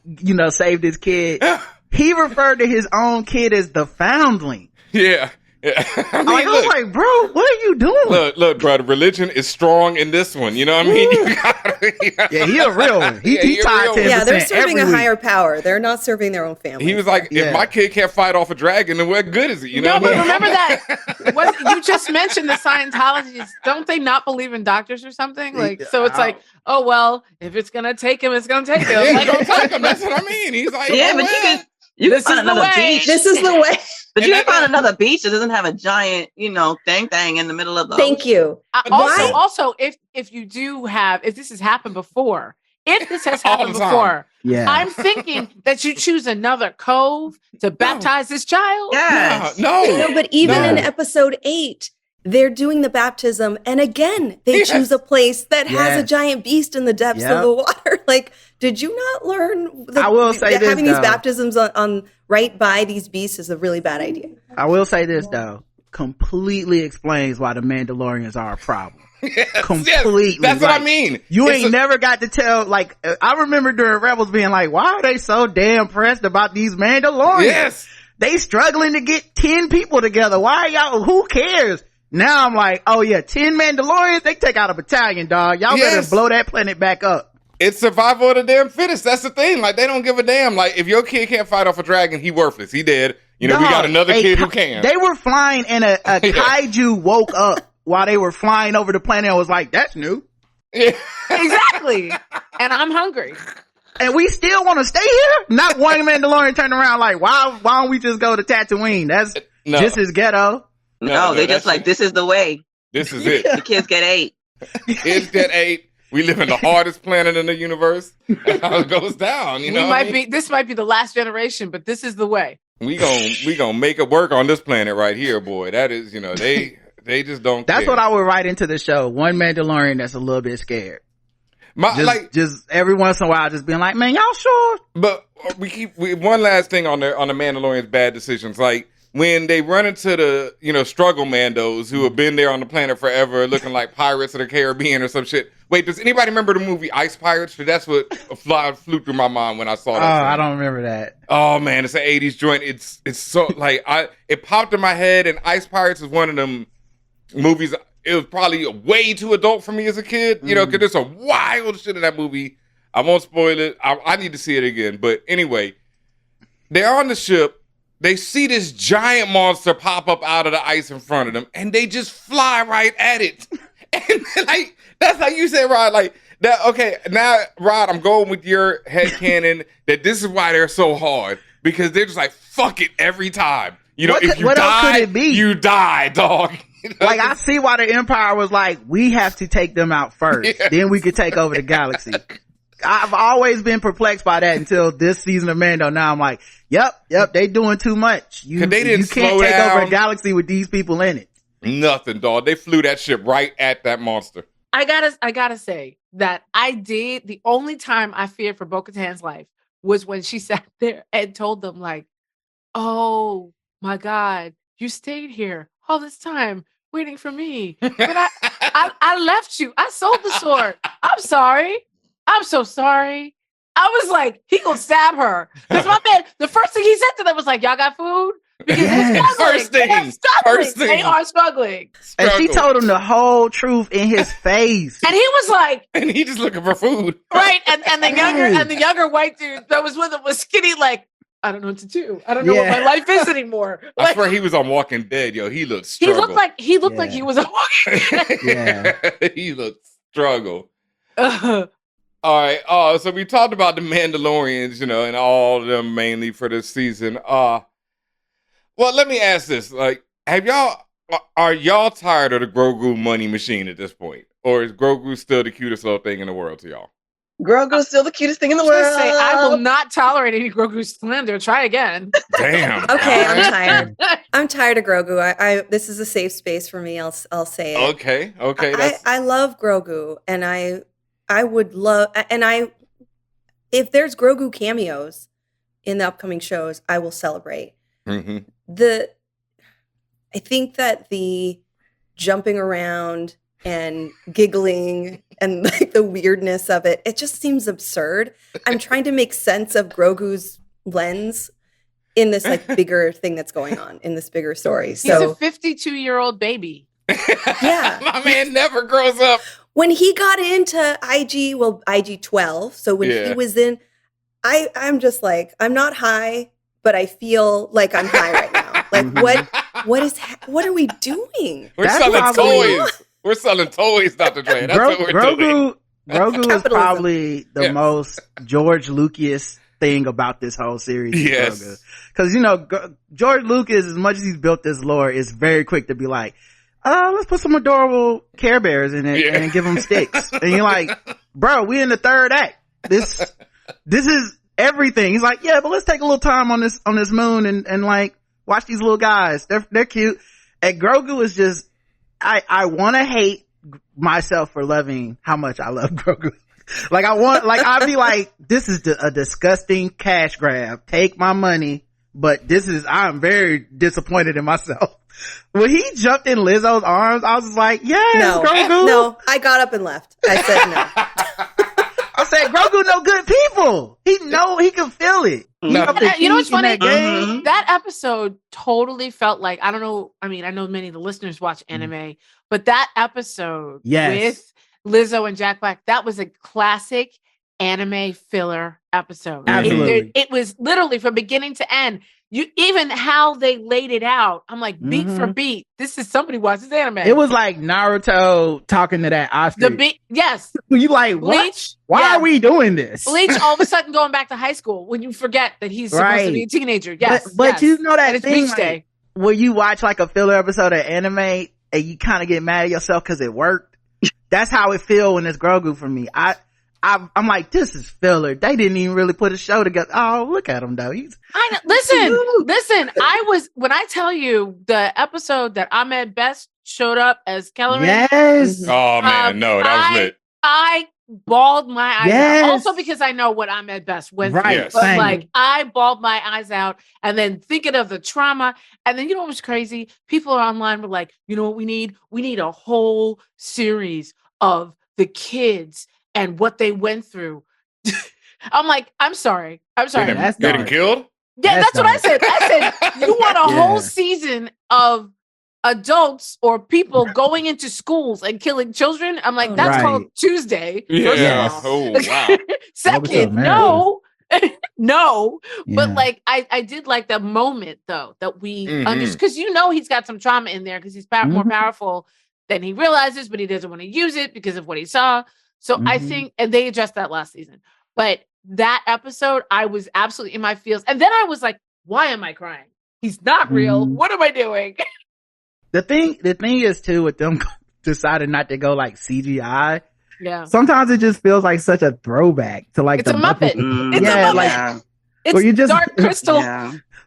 saved his kid, he referred to his own kid as the foundling. Yeah. I mean, I was like, bro, what are you doing? look, brother, religion is strong in this one. You know what I mean? You gotta, Yeah, he a real one. He he tied real 10% one. Yeah, they're serving a every week. higher power. They're not serving their own family. He was like, Yeah. if my kid can't fight off a dragon, then what good is it? You know No, what but I mean? remember that you just mentioned the Scientologists. Don't they not believe in doctors or something? Like, so it's like, oh well, if it's gonna take him, it's gonna take him. Yeah, Like, don't take him. That's what I mean. He's like, Yeah, oh, but well. you This can find is the another way. beach. This is the way. But And you can that- find another beach that doesn't have a giant, thing in the middle of the Thank you. Why? Also, if you do have, if this has happened before, if this has All happened the time. before, Yeah. I'm thinking that you choose another cove to baptize this child. Yes. No. No, but even No. in episode 8, they're doing the baptism, and again, they Yes. choose a place that has a Yes. giant beast in the depths Yep. of the water. Like, did you not learn? I will say this, having these though. baptisms on right by these beasts is a really bad idea. I will say this though, completely explains why the Mandalorians are a problem. Yes, Completely. yes. That's what I Like, mean. You It's ain't never got to tell, like, I remember during Rebels being like, why are they so damn pressed about these Mandalorians? Yes. They struggling to get 10 people together. Why y'all, who cares? Now I'm like, oh yeah, 10 Mandalorians, they take out a battalion, dog. Y'all better Yes. blow that planet back up. It's survival of the damn fittest. That's the thing. Like, they don't give a damn. Like, if your kid can't fight off a dragon, he worthless. He dead. We Dog, got another a kid who ki- can. They were flying and a kaiju woke up while they were flying over the planet and was like, that's new. Yeah. Exactly. And I'm hungry. And we still want to stay here? Not one Mandalorian turned around like, why don't we just go to Tatooine? That's No. just as ghetto. No, they just like, this is the way. This is it. The kids get 8. Kids get 8. We live in the hardest planet in the univerce. That's how it goes down. This might be the last generation, but this is the way. We gonna make it work on this planet right here, boy. That is, they just don't. That's care. what I would write into the show. One Mandalorian that's a little bit scared. Just every once in a while, just being like, man, y'all sure? But one last thing on the Mandalorian's bad decisions. Like when they run into the struggle Mandos who have been there on the planet forever, looking like Pirates of the Caribbean or some shit. Wait, does anybody remember the movie Ice Pirates? That's what flew through my mind when I saw that. Oh, I don't remember that. Oh man, it's an 80s joint. It's so like it popped in my head, and Ice Pirates is one of them movies. It was probably way too adult for me as a kid, because there's some wild shit in that movie. I won't spoil it. I need to see it again. But anyway, they're on the ship. They see this giant monster pop up out of the ice in front of them, and they just fly right at it. And like that's like you said, Rod. Like that. Okay, now Rod, I'm going with your headcanon that this is why they're so hard, because they're just like fuck it every time. If you what else die, could it be? you die, dog. Like, I see why the Empire was like, we have to take them out first. Yes. Then we could take over the galaxy. I've always been perplexed by that until this season of Mando. Now I'm like, yep, they doing too much. You 'Cause they didn't you can't slow take over down. a galaxy with these people in it. Nothing, dog. They flew that ship right at that monster. I gotta say that the only time I feared for Bo-Katan's life was when she sat there and told them like, oh my God, you stayed here all this time waiting for me. But I left you. I sold the sword. I'm sorry. I'm so sorry. I was like, he gonna stab her. Because my man, the first thing he said to them was like, y'all got food? Because they're struggling. First thing. They are struggling. And she told him the whole truth in his face. And he was like, and he just looking for food. Right. And the younger white dude that was with him was skinny, like, I don't know what to do. I don't know what my life is anymore. Like, I swear he was on Walking Dead, yo. He looked struggle. He looked like he was on Walking Dead. Yeah. He looked struggle. All right. So we talked about the Mandalorians, and all of them mainly for this season. Well, let me ask this: like, are y'all tired of the Grogu money machine at this point, or is Grogu still the cutest little thing in the world to y'all? Grogu's still the cutest thing in the world. I will not tolerate any Grogu slander. Try again. Damn. Okay, I'm tired. I'm tired of Grogu. I this is a safe space for me. I'll say it. Okay. I love Grogu, and I would love, and if there's Grogu cameos in the upcoming shows, I will celebrate. Mm-hmm. I think that the jumping around and giggling and like the weirdness of it just seems absurd. I'm trying to make sense of Grogu's lens in this like bigger thing that's going on in this bigger story. He's So a 52-year-old baby. Yeah. My man never grows up. When he got into IG 12, so when he was in, I'm just like, I'm not high, but I feel like I'm high right now. Like what are we doing? We're selling toys. We're selling toys, Dr. Dre. That's what we're doing. Grogu is probably the most George Lucas thing about this whole series. Yes. Because, George Lucas, as much as he's built this lore, is very quick to be like, let's put some adorable Care Bears in it and give them sticks. And you're like, bro, we in the third act. This is everything. He's like, yeah, but let's take a little time on this moon and like watch these little guys. They're cute. And Grogu is just, I want to hate myself for loving how much I love Grogu. I'd be like, this is a disgusting cash grab. Take my money. But I'm very disappointed in myself. When he jumped in Lizzo's arms, I was like, yes, Grogu. No, I got up and left. I said no. I said, Grogu know good people. He can feel it. You know what's funny? That episode totally felt like, I don't know. I mean, I know many of the listeners watch anime, but that episode with Lizzo and Jack Black, that was a classic anime filler episode. Absolutely. It was literally from beginning to end. Even how they laid it out, I'm like, beat for beat, this is somebody watches anime. It was like Naruto talking to that ostrich. Yes. You like, what? Bleach, Why are we doing this? Bleach all of a sudden going back to high school when you forget that he's supposed to be a teenager. Yes. But you know that and thing it's Bleach Day. where you watch like a filler episode of anime and you kind of get mad at yourself because it worked. That's how it feel when it's Grogu for me. I'm like, this is filler. They didn't even really put a show together. Oh, look at him though. I know. Listen. When I tell you the episode that Ahmed Best showed up as Kelleran. Yes. Oh man, no, that was lit. I bawled my eyes out. Also because I know what Ahmed Best went through. Yes. But like, I bawled my eyes out, and then thinking of the trauma. And then you know what was crazy? People online were like, you know what we need? We need a whole series of the kids and what they went through. I'm like, I'm sorry. Getting killed? Yeah, that's what I said. I said, you want a whole season of adults or people going into schools and killing children? I'm like, that's called Tuesday. Yeah. Oh, wow. Second, no. No. Yeah. But like, I did like the moment though, that we understood, because he's got some trauma in there because he's more powerful than he realizes, but he doesn't want to use it because of what he saw. So I think, and they addressed that last season, but that episode, I was absolutely in my feels. And then I was like, why am I crying? He's not real. What am I doing? The thing is too, with them deciding not to go like CGI. Yeah. Sometimes it just feels like such a throwback to like it's a Muppet. It's a Muppet. Or you just Dark Crystal.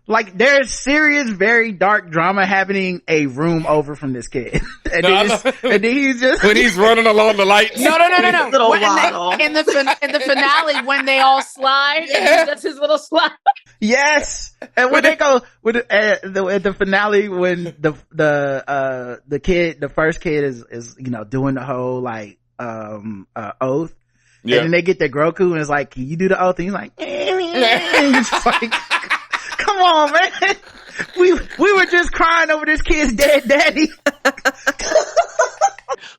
like there's serious, very dark drama happening a room over from this kid. And then he's just when he's running along the lights. No. Little When waddle. in the finale, when they all slide, and he does his little slide. yes. And when they go with at the finale, when the kid, the first kid is doing the whole like oath. Yeah. And then they get their Grogu and it's like, can you do the oath? And he's like, and it's just like, come on, man. We were just crying over this kid's dead daddy.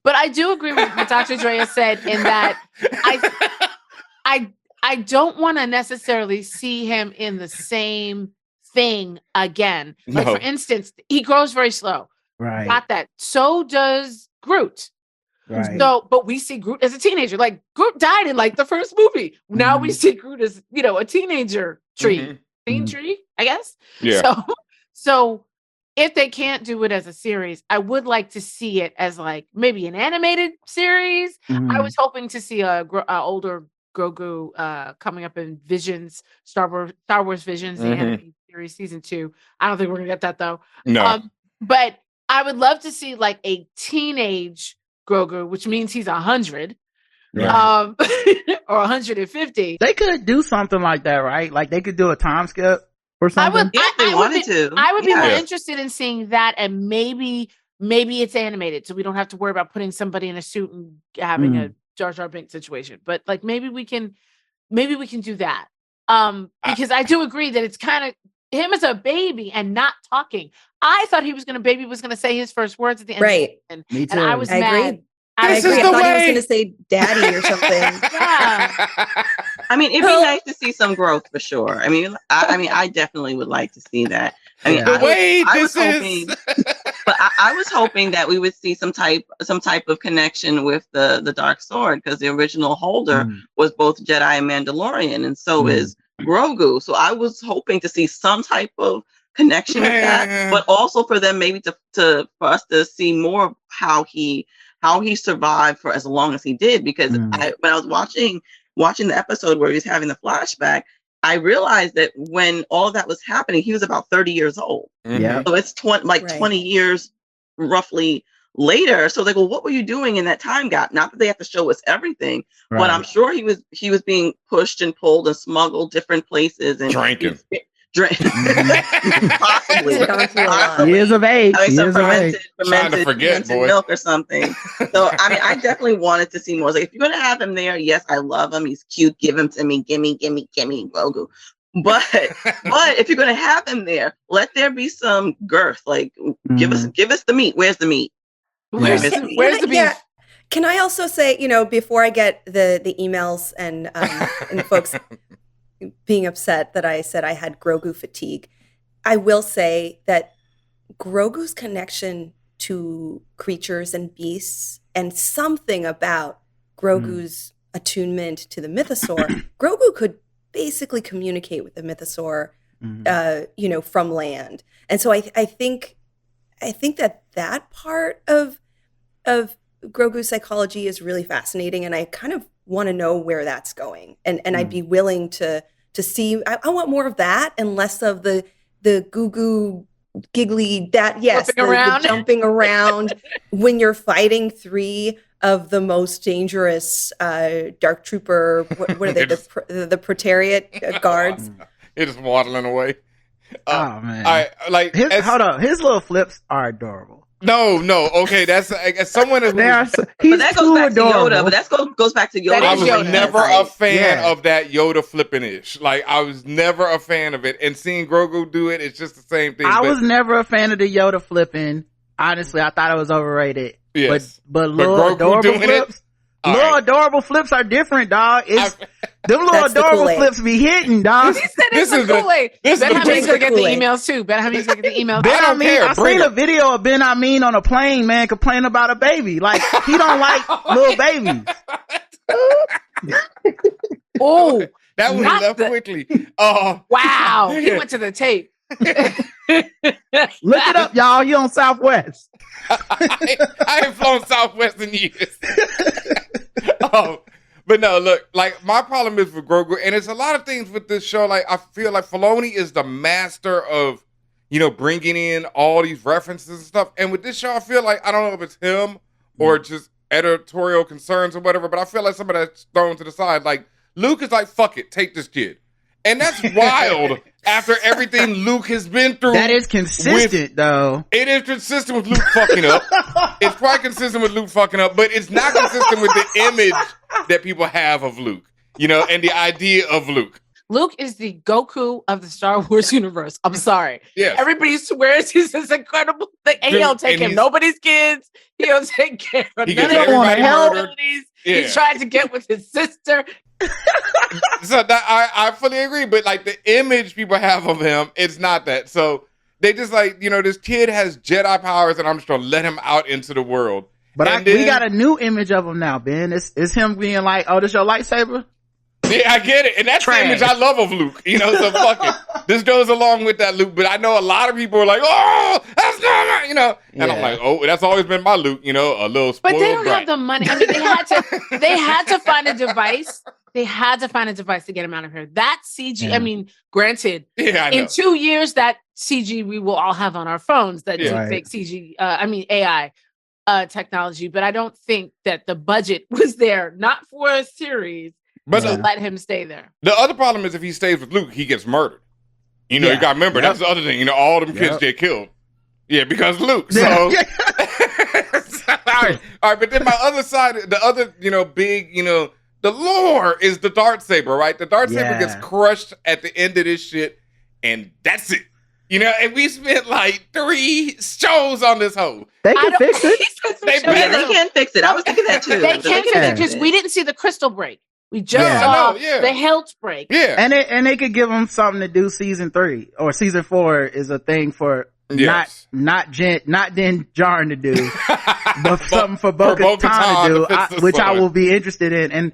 But I do agree with what Dr. Drea said in that I don't want to necessarily see him in the same thing again. Like for instance, he grows very slow. Right. Got that. So does Groot. Right. So, but we see Groot as a teenager. Like Groot died in like the first movie. Now we see Groot as, a teenager tree. Teen tree, I guess. Yeah. So if they can't do it as a series, I would like to see it as like maybe an animated series. I was hoping to see a older Grogu coming up in Visions, Star Wars Visions, the animated series season 2. I don't think we're gonna get that though. No. But I would love to see like a teenage Grogu, which means he's 100. Right. Or 150. They could do something like that, right? Like they could do a time skip or something. I would be more interested in seeing that, and maybe it's animated, so we don't have to worry about putting somebody in a suit and having a Jar Jar Binks situation. But like maybe we can do that. Because I do agree that it's kind of him as a baby and not talking. I thought baby was gonna say his first words at the end. Right. Me too. And I was I mad. agree. I I This agree. is thought the he was way. going to say daddy or something. Yeah. I mean, it'd be nice to see some growth for sure. I mean, I definitely would like to see that. I mean, The way I was this hoping, is. but I was hoping that we would see some type of connection with the Dark Sword, because the original holder was both Jedi and Mandalorian, and so is Grogu. So I was hoping to see some type of connection with that, but also for them maybe for us to see more of how he survived for as long as he did. Because when I was watching the episode where he was having the flashback, I realized that when all of that was happening, he was about 30 years old. Yeah. So it's 20 years roughly later. So they go, what were you doing in that time gap? Not that they have to show us everything, but I'm sure he was being pushed and pulled and smuggled different places and Drinking. Possibly. Years of age. Having some Trying to forget, fermented boy. milk or something. So I mean, I definitely wanted to see more. Like, if you're gonna have him there, yes, I love him. He's cute. Give him to me. Gimme, Grogu. But if you're gonna have him there, let there be some girth. Like, give us the meat. Where's the meat? Where's the beef? Yeah. Can I also say, before I get the emails and folks being upset that I said I had Grogu fatigue, I will say that Grogu's connection to creatures and beasts, and something about Grogu's attunement to the mythosaur, Grogu could basically communicate with the mythosaur, from land. And so I think that part of Grogu's psychology is really fascinating, and I kind of want to know where that's going. And I'd be willing to see. I want more of that and less of the goo giggly the jumping around when you're fighting 3 of the most dangerous dark trooper. What are they? The Praetorian guards. It's just waddling away. Oh man! Hold on. His little flips are adorable. No. Okay, that's someone who. He's but that goes back adorable. to Yoda. But that goes back to Yoda. I was Yoda. never a fan of that Yoda flipping-ish. Like, I was never a fan of it. And seeing Grogu do it, it's just the same thing. I was never a fan of the Yoda flipping. Honestly, I thought it was overrated. Yes. But little Grogu adorable doing flips. Little adorable flips are different, dog. Them little That's the adorable Kool-Aid. flips be hitting, dog. He said it's the Kool-Aid. Benhameen's gonna get the emails too. Benhameen's gonna get the emails. I seen a video of Benhameen on a plane, man, complaining about a baby. Like, he don't like little babies. Oh, that was left quickly. Wow. He went to the tape. Look it up, y'all. You on Southwest. I ain't flown Southwest in years. But no, look, like my problem is with Grogu, and it's a lot of things with this show. Like I feel like Filoni is the master of, bringing in all these references and stuff. And with this show, I feel like I don't know if it's him or just editorial concerns or whatever, but I feel like some of that's thrown to the side. Like Luke is like, "Fuck it, take this kid," and that's wild. After everything Luke has been through, that is consistent though. It is consistent with Luke fucking up. It's quite consistent with Luke fucking up, but it's not consistent with the image that people have of Luke, and the idea of Luke. Luke is the Goku of the Star Wars universe. I'm sorry. Yes. Everybody swears he's this incredible thing. And he don't take him nobody's kids. He don't take care of none of everybody abilities. Yeah. He tried to get with his sister. So I fully agree, but like the image people have of him, it's not that. So they just like, this kid has Jedi powers and I'm just gonna let him out into the world. But we got a new image of him now, Ben. It's him being like, "Oh, this your lightsaber?" Yeah, I get it. And that's the image I love of Luke. So fuck it. This goes along with that Luke. But I know a lot of people are like, "Oh, that's not right," And I'm like, "Oh, that's always been my Luke, a little spoiled But they don't brat. have the money. I mean, they had to find a device. They had to find a device to get him out of here. That CG, Yeah. I mean, granted, Yeah, I know. in 2 years, that CG we will all have on our phones, that Yeah. deepfake CG, AI technology. But I don't think that the budget was there, not for a series, But to let him stay there. the other problem is if he stays with Luke, he gets murdered. You got to remember, that's the other thing. All them kids get killed. Yeah, because Luke. So, all right. But then my other side, the other, big, the lore is the Darksaber, right? The Darksaber gets crushed at the end of this shit, and that's it. And we spent like 3 shows on this hoe. They can fix it. They They can fix it. I was thinking that too. They can fix it because we didn't see the crystal break. We just saw the hilt break. Yeah. And they could give them something to do season 3 or season 4 is a thing for not Din Djarin to do, but something for Bo-Katan to do, which I will be interested in. And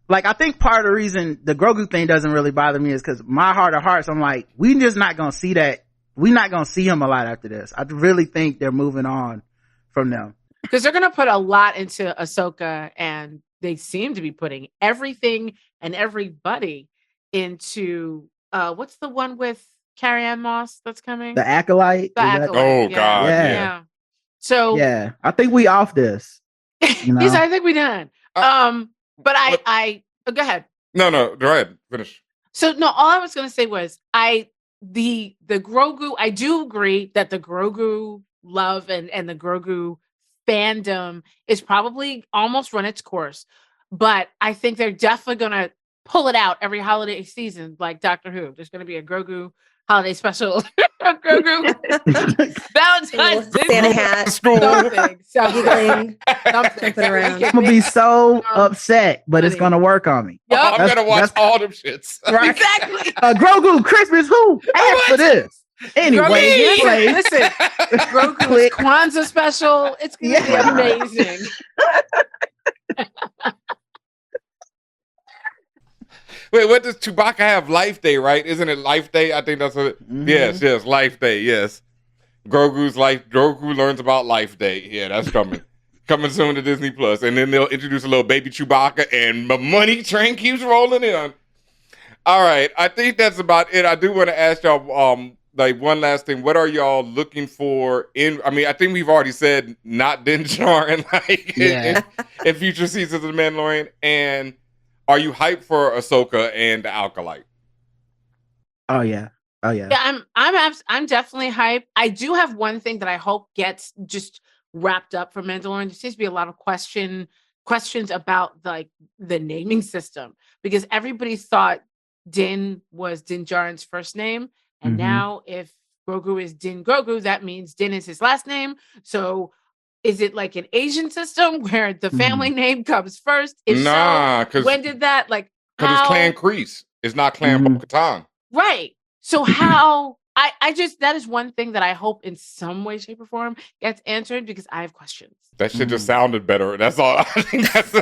like, I think part of the reason the Grogu thing doesn't really bother me is because my heart of hearts, I'm like, we just not going to see that. We're not going to see him a lot after this. I really think they're moving on from them. Because they're going to put a lot into Ahsoka, and they seem to be putting everything and everybody into what's the one with Carrie-Anne Moss that's coming? The Acolyte. Oh, God. Yeah. So yeah, I think we off this. I think we done. But I go ahead. No, go ahead. Finish. So no, all I was going to say was the Grogu. I do agree that the Grogu love and the Grogu fandom is probably almost run its course, but I think they're definitely going to pull it out every holiday season, like Doctor Who. There's going to be a Grogu holiday special. Grogu Valentine's Day, Santa hat, something. around. I'm gonna be so upset, but it's gonna work on me. Yep. I'm gonna watch all them shits. Right. Exactly. Grogu Christmas. Who asked for this? Anyway, listen, Grogu's Kwanzaa special. It's gonna be amazing. Wait, what does Chewbacca have? Life Day, right? Isn't it Life Day? I think that's what it, yes, Life Day, yes. Grogu learns about Life Day. Yeah, that's coming. Coming soon to Disney Plus. And then they'll introduce a little baby Chewbacca and the money train keeps rolling in. All right, I think that's about it. I do want to ask y'all like one last thing. What are y'all looking for I think we've already said not Din Djarin in future seasons of The Mandalorian. And are you hyped for Ahsoka and the Acolyte? Oh yeah. Yeah, I'm definitely hyped. I do have one thing that I hope gets just wrapped up for Mandalorian. There seems to be a lot of questions about like the naming system, because everybody thought Din was Din Djarin's first name, and now if Grogu is Din Grogu, that means Din is his last name. So is it like an Asian system where the family name comes first? If so, when did that because it's Clan Kreese. It's not Clan Bo-Katan. Right. So how I just, that is one thing that I hope in some way, shape, or form gets answered, because I have questions. That shit just sounded better. That's all. I think that's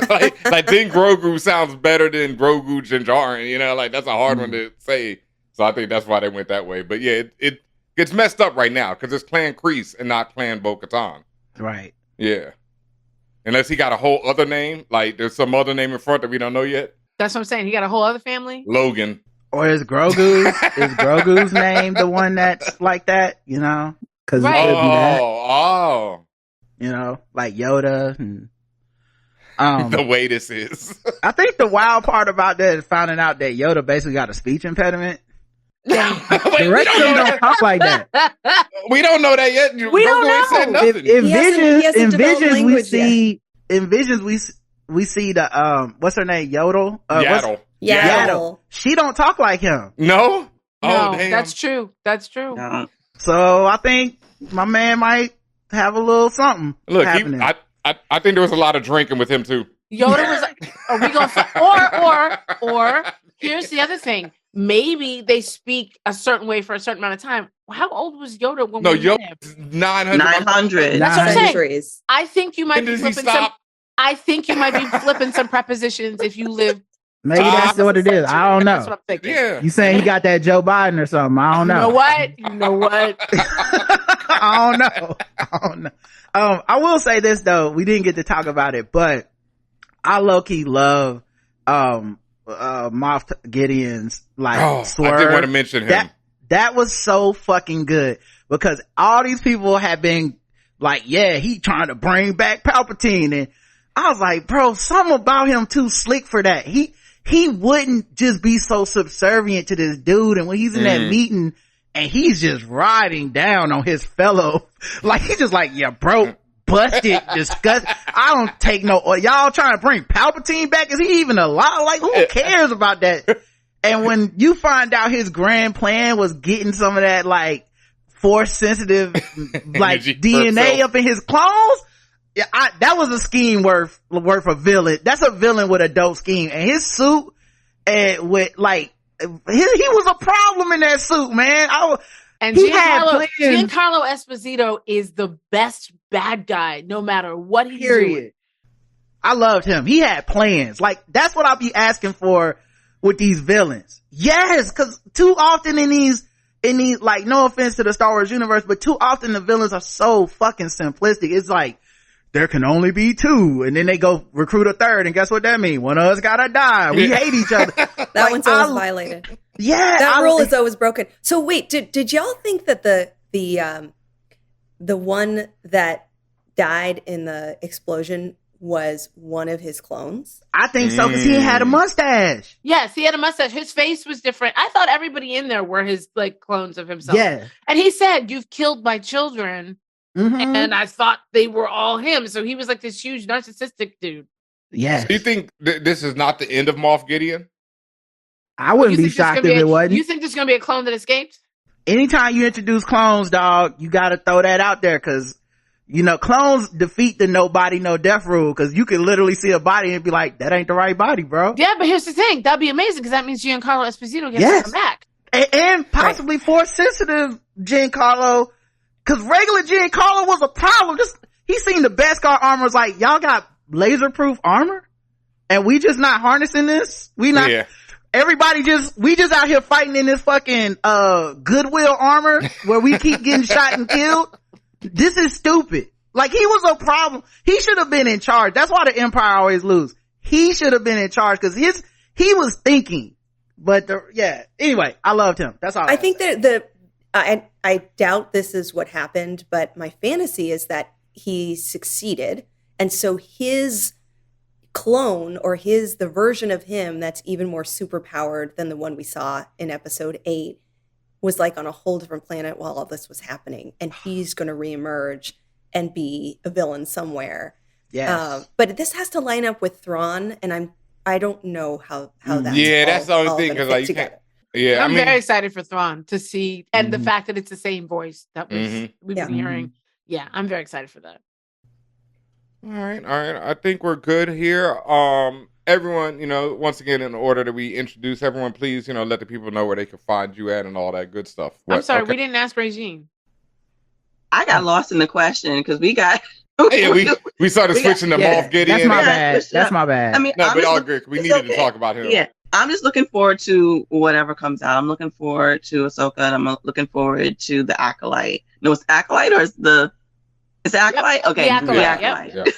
like Din Grogu sounds better than Grogu Din Djarin. Like that's a hard one to say. So I think that's why they went that way. But yeah, it gets messed up right now because it's Clan Kreese and not Clan Bo-Katan. Right. Yeah. Unless he got a whole other name, like there's some other name in front that we don't know yet. That's what I'm saying. He got a whole other family. Logan. Or is Grogu's name the one that's like that? You know, because Right. it could be that. Oh, You know, like Yoda. And, the way this is. I think the wild part about that is finding out that Yoda basically got a speech impediment. Wait, The rest of them don't talk like that. We don't know that yet. We don't ain't said know. nothing. In He hasn't developed Visions, language we see the what's her name, Yodel? Yaddle. Yaddle. She don't talk like him. No? No, Damn. that's true. That's true. No. So I think my man might have a little something Look, happening. I think there was a lot of drinking with him too. Yoda was like, are we going or here's the other thing. Maybe they speak a certain way for a certain amount of time. How old was Yoda when No, we met him? Yoda's 900. 900. That's what I'm saying. Centuries. I think you might When be does he flipping some. stop? I think you might be flipping some prepositions if you live. Maybe that's what it is. I don't That's know. what I'm thinking. Yeah. You saying he got that Joe Biden or something? I don't You know. know what? You know what? I don't know. I will say this though. We didn't get to talk about it, but I low-key love Moff Gideon's swerve. I did want to mention him. That was so fucking good because all these people have been like, yeah, he trying to bring back Palpatine, and I was like, bro, something about him too slick for that. He wouldn't just be so subservient to this dude, and when he's in that meeting and he's just riding down on his fellow, like he's just like, yeah, bro, busted, disgusted. I don't take no. Y'all trying to bring Palpatine back? Is he even alive? Like, who cares about that? And when you find out his grand plan was getting some of that like force sensitive like DNA up in his clothes, yeah, that was a scheme worth a villain. That's a villain with a dope scheme. And his suit, and with like, he was a problem in that suit, man. And He had Giancarlo Esposito is the best bad guy, no matter what he's doing. I loved him. He had plans. Like, that's what I'll be asking for with these villains. Yes, because too often in these, like, no offense to the Star Wars universe, but too often the villains are so fucking simplistic. It's like, there can only be two, and then they go recruit a third, and guess what that means? One of us gotta die. We hate each other. That one's always violated. Yeah, that rule is always broken. So wait, did y'all think that the one that died in the explosion was one of his clones? I think so, because he had a mustache. Yes, he had a mustache. His face was different. I thought everybody in there were his like clones of himself. Yeah. And he said, "You've killed my children." Mm-hmm. And I thought they were all him. So he was like this huge narcissistic dude. Yeah. Do you think this is not the end of Moff Gideon? I wouldn't be shocked if it wasn't. You think there's going to be a clone that escaped? Anytime you introduce clones, dog, you got to throw that out there, because, you know, clones defeat the no body, no death rule, because you can literally see a body and be like, that ain't the right body, bro. Yeah, but here's the thing. That'd be amazing, because that means Giancarlo Esposito gets to come back. And possibly force sensitive Giancarlo, because regular Giancarlo was a problem. He seen the Beskar armor, was like, y'all got laser proof armor? And we just not harnessing this? We not... Yeah. Everybody we just out here fighting in this fucking Goodwill armor where we keep getting shot and killed. This is stupid. Like, he was a problem. He should have been in charge. That's why the Empire always lose. He should have been in charge, because he was thinking. But anyway, I loved him. That's all. I think that I doubt this is what happened, but my fantasy is that he succeeded, and so his clone, or the version of him that's even more superpowered than the one we saw in episode 8, was like on a whole different planet while all this was happening, and he's going to reemerge and be a villain somewhere. Yeah. But this has to line up with Thrawn, and I don't know how that's that's the only thing, because like you can't. Yeah, I'm very excited for Thrawn to see, and the fact that it's the same voice that was we've been hearing. Yeah, I'm very excited for that. All right. I think we're good here. Everyone, once again, in the order that we introduce everyone, please, let the people know where they can find you at and all that good stuff. I'm sorry, we didn't ask Regine. I got lost in the question because we got. we started switching to Moff Gideon. That's my bad. I mean, no, but all good. We needed to talk about him. Yeah, I'm just looking forward to whatever comes out. I'm looking forward to Ahsoka, and I'm looking forward to the Acolyte. No, it's Acolyte, or it's Acolyte? Yep. Okay, the Acolyte. Yep.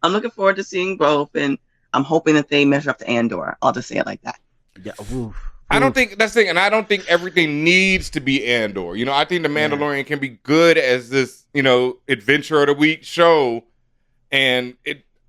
I'm looking forward to seeing both, and I'm hoping that they measure up to Andor. I'll just say it like that. Yeah, oof. I don't think that's the thing, and I don't think everything needs to be Andor. I think The Mandalorian can be good as this, adventure of the week show, and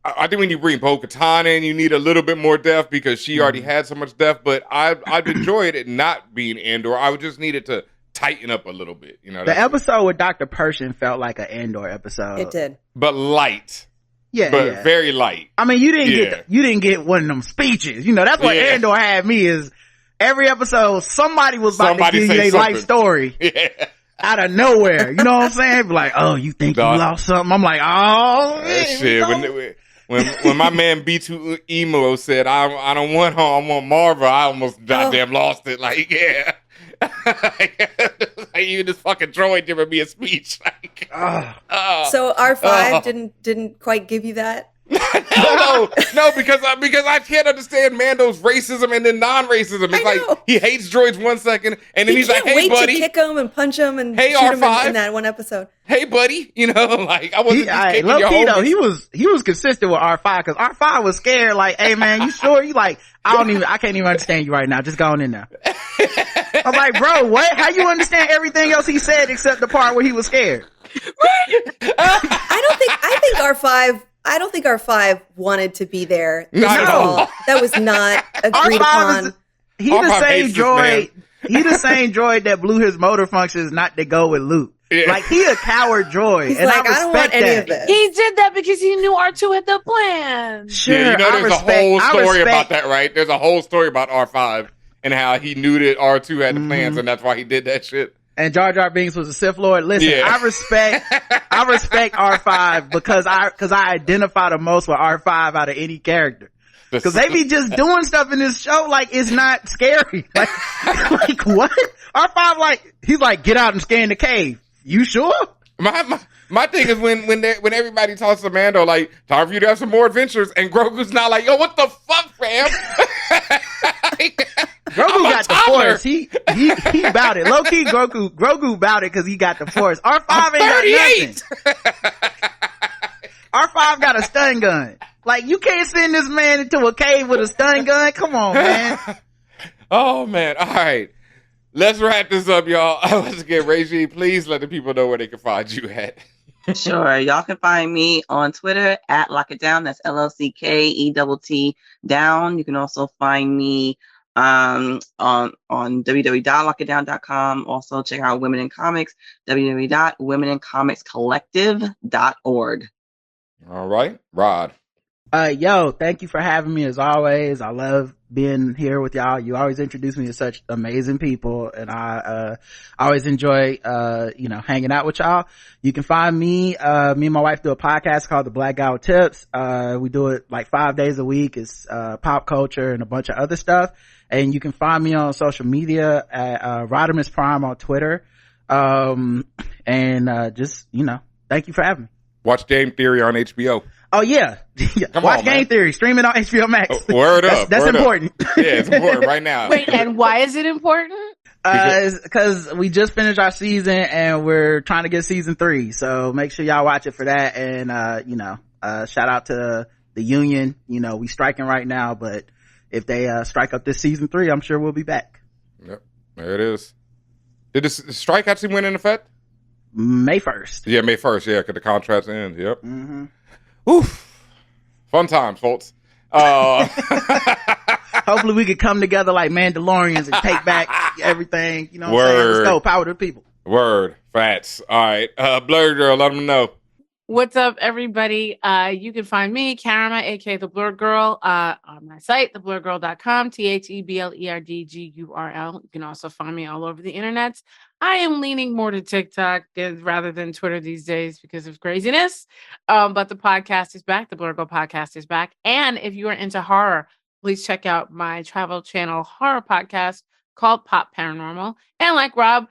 I think when you bring Bo-Katan in, you need a little bit more depth because she already had so much depth. But I've enjoyed it not being Andor. I would just need it to tighten up a little bit. The episode with Dr. Pershing felt like an Andor episode. It did, but light. Yeah, but very light. I mean, you didn't get one of them speeches. That's what Andor had me is. Every episode, somebody was about to give you a life story out of nowhere. You know what I'm saying? Like, oh, you think you lost something? I'm like, oh, man, shit. When my man B2 Emo said, I don't want her, I want Marva, I almost goddamn lost it. Like, yeah. Like, you this fucking droid giving me a speech. Like, so R5 didn't quite give you that? No, because I can't understand Mando's racism and then non-racism. It's like he hates droids 1 second, and then he's like, "Hey, buddy," to kick him and punch him and hey, shoot R5. him in that one episode. Hey, buddy, like I wasn't just kicking your low-key, homies. though, he was consistent with R5 because R5 was scared. Like, hey man, you sure? You like, I can't even understand you right now. Just go on in there. I'm like, bro, what? How you understand everything else he said except the part where he was scared? I don't think R5 wanted to be there. Not at all. That was not agreed upon. He the same droid. He the same droid that blew his motor functions not to go with Luke. Yeah. Like, he a coward droid. He's and like, I don't want any of this. He did that because he knew R2 had the plan. Sure, yeah, there's a whole story about that, right? There's a whole story about R5 and how he knew that R2 had the plans, and that's why he did that shit. And Jar Jar Binks was a Sith Lord. Listen, I respect R5 because I identify the most with R5 out of any character. Because they be just doing stuff in this show like it's not scary. Like what? R5 he's like, get out and scan the cave. You sure? My thing is when everybody talks to Mando, like, time for you to have some more adventures, and Grogu's not like, yo, what the fuck, fam? Grogu got the Force. He bout it. Low key, Grogu bout it because he got the Force. R5 ain't got nothing. R5 got a stun gun. Like, you can't send this man into a cave with a stun gun. Come on, man. Oh man. All right. Let's wrap this up, y'all. Let's get Regine. Please let the people know where they can find you at. Sure. Y'all can find me on Twitter at Lock It Down. That's LLCKETT down. You can also find me on www.lockitdown.com. Also check out Women in Comics, www.womenincomicscollective.org. All right. Rod. Yo, thank you for having me as always. I love being here with y'all. You always introduce me to such amazing people, and I always enjoy hanging out with y'all. You can find me and my wife do a podcast called The Blerd Gurl Tips. We do it like 5 days a week. It's pop culture and a bunch of other stuff. And you can find me on social media at Rodimus Prime on Twitter. Just thank you for having me. Watch Game Theory on HBO. Oh yeah. Watch Game Theory, stream it on HBO Max. Word up. That's important. Yeah, it's important right now. Wait, and why is it important? Because we just finished our season and we're trying to get season 3. So make sure y'all watch it for that. And, shout out to the union. We striking right now, but if they, strike up this season 3, I'm sure we'll be back. Yep. There it is. Did the strike actually went in effect? May 1st. Yeah, May 1st. Yeah, because the contract ends. Yep. Mm-hmm. Oof. Fun times, folks. Hopefully we could come together like Mandalorians and take back everything. You know what I'm saying? Let's go. Power to the people. Word. Facts. All right. Blerd Gurl, let them know. What's up, everybody? You can find me, Karma, aka the Blerd Gurl, on my site, theblerdgurl.com, TheBlerdGurl. You can also find me all over the internet. I am leaning more to TikTok rather than Twitter these days because of craziness. But the podcast is back. The Blerd Gurl podcast is back. And if you are into horror, please check out my travel channel horror podcast called Pop Paranormal. And like Rod,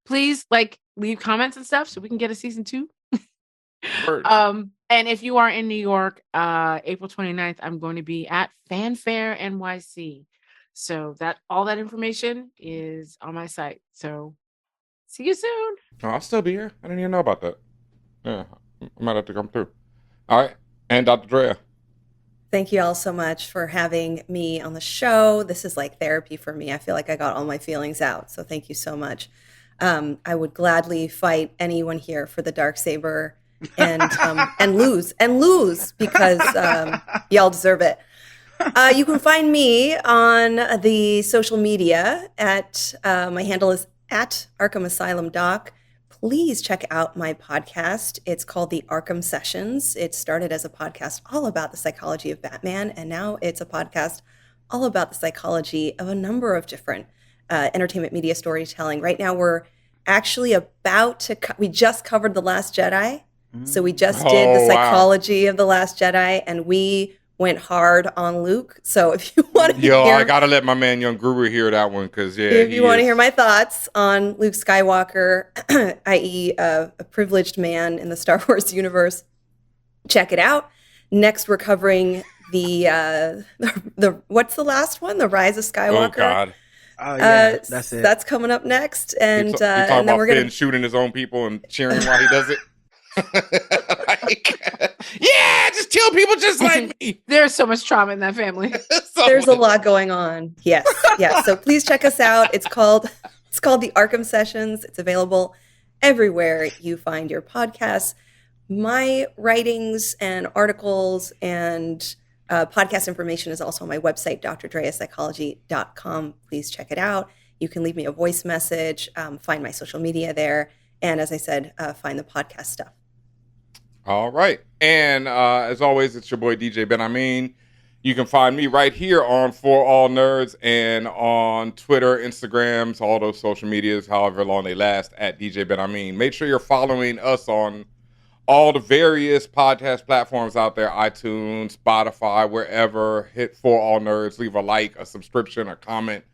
please leave comments and stuff so we can get a season 2. And if you are in New York, April 29th, I'm going to be at Fanfare NYC. So all that information is on my site. So see you soon. Oh, I'll still be here. I didn't even know about that. Yeah, I might have to come through. All right. And Dr. Drea. Thank you all so much for having me on the show. This is like therapy for me. I feel like I got all my feelings out. So thank you so much. I would gladly fight anyone here for the Darksaber and lose because y'all deserve it. You can find me on the social media at my handle is at Arkham Asylum Doc. Please check out my podcast. It's called The Arkham Sessions. It started as a podcast all about the psychology of Batman, and now it's a podcast all about the psychology of a number of different entertainment media storytelling. Right now, we're actually about to we just covered The Last Jedi. So we just did the psychology of The Last Jedi, and we went hard on Luke. So if you want to I gotta let my man Young Guru hear that one, because if you want to hear my thoughts on Luke Skywalker, i.e. a privileged man in the Star Wars universe, check it out. Next, we're covering the what's the last one? The Rise of Skywalker. Oh God. Oh yeah, that's it. That's coming up next, and talking and then about we're Finn gonna shooting his own people and cheering while he does it. Yeah, just kill people just like me. There's so much trauma in that family. There's a lot going on. Yes. So please check us out. It's called The Arkham Sessions. It's available everywhere you find your podcasts. My writings and articles and podcast information is also on my website, drdreapsychology.com. Please check it out. You can leave me a voice message, find my social media there, and as I said, find the podcast stuff. All right. And as always, it's your boy DJ Benhameen. You can find me right here on ForAllNerds and on Twitter, Instagrams, all those social medias, however long they last, at DJ Benhameen. Make sure you're following us on all the various podcast platforms out there, iTunes, Spotify, wherever. Hit ForAllNerds, leave a like, a subscription, a comment,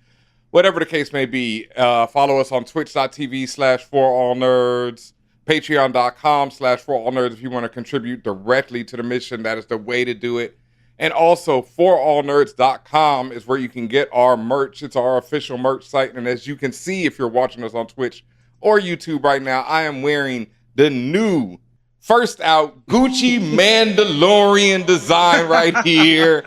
whatever the case may be. Follow us on twitch.tv/ForAllNerds. Patreon.com/ForAllNerds if you want to contribute directly to the mission. That is the way to do it. And also, ForAllNerds.com is where you can get our merch. It's our official merch site. And as you can see, if you're watching us on Twitch or YouTube right now, I am wearing the new, first out, Gucci Mandalorian design right here.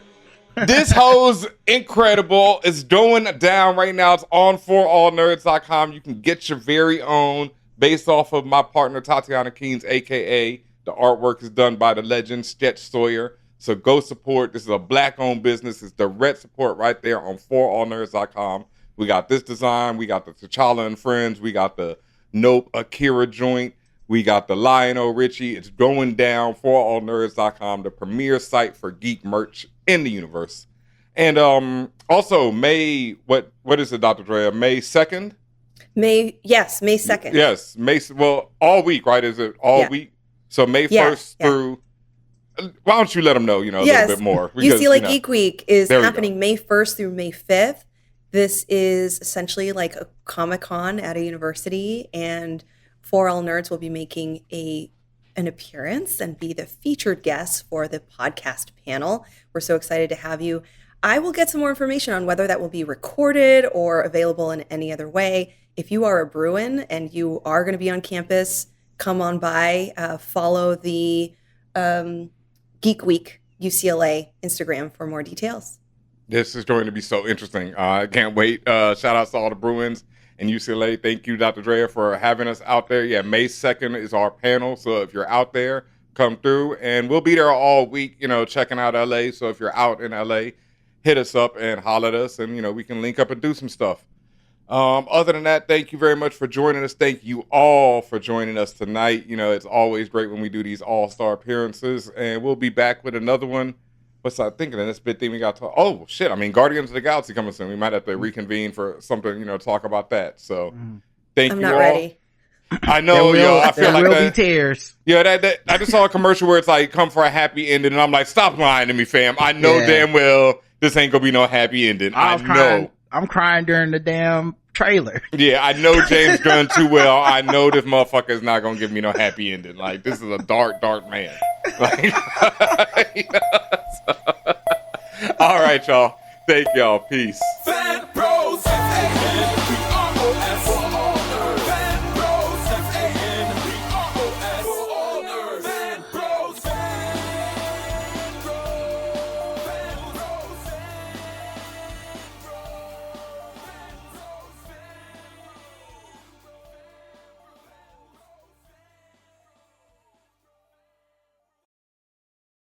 This hoe's incredible. It's going down right now. It's on ForAllNerds.com. You can get your very own, based off of my partner, Tatiana Keynes, a.k.a. the artwork is done by the legend, Sketch Sawyer. So go support. This is a Black-owned business. It's direct support right there on ForAllNerds.com. We got this design. We got the T'Challa and Friends. We got the Nope Akira joint. We got the Lionel Richie. It's going down. ForAllNerds.com, the premier site for geek merch in the universe. And also, what is it, Dr. Drea? May 2nd? May 2nd. Yes, all week, right? Is it all week? So May 1st through. Why don't you let them know, a little bit more? Because, UCLA Geek Week is happening May 1st through May 5th. This is essentially like a Comic-Con at a university, and ForAllNerds will be making an appearance and be the featured guest for the podcast panel. We're so excited to have you. I will get some more information on whether that will be recorded or available in any other way. If you are a Bruin and you are going to be on campus, come on by, follow the Geek Week UCLA Instagram for more details. This is going to be so interesting. I can't wait. Shout out to all the Bruins and UCLA. Thank you, Dr. Drea, for having us out there. Yeah, May 2nd is our panel. So if you're out there, come through. And we'll be there all week, checking out LA. So if you're out in LA, hit us up and holler at us. And, we can link up and do some stuff. Other than that, thank you very much for joining us. Thank you all for joining us tonight. It's always great when we do these all-star appearances, and we'll be back with another one. What's I thinking of this big thing we got to? Oh shit! Guardians of the Galaxy coming soon. We might have to reconvene for something, talk about that. So, thank you all. I'm not ready. I know, I feel like there will be tears. Yeah, that I just saw a commercial where it's like, "Come for a happy ending," and I'm like, "Stop lying to me, fam. I know damn well this ain't gonna be no happy ending. I know." I'm crying during the damn trailer. Yeah, I know James Gunn too well. I know this motherfucker is not gonna give me no happy ending. Like, this is a dark, dark man. Like, all right, y'all. Thank y'all. Peace.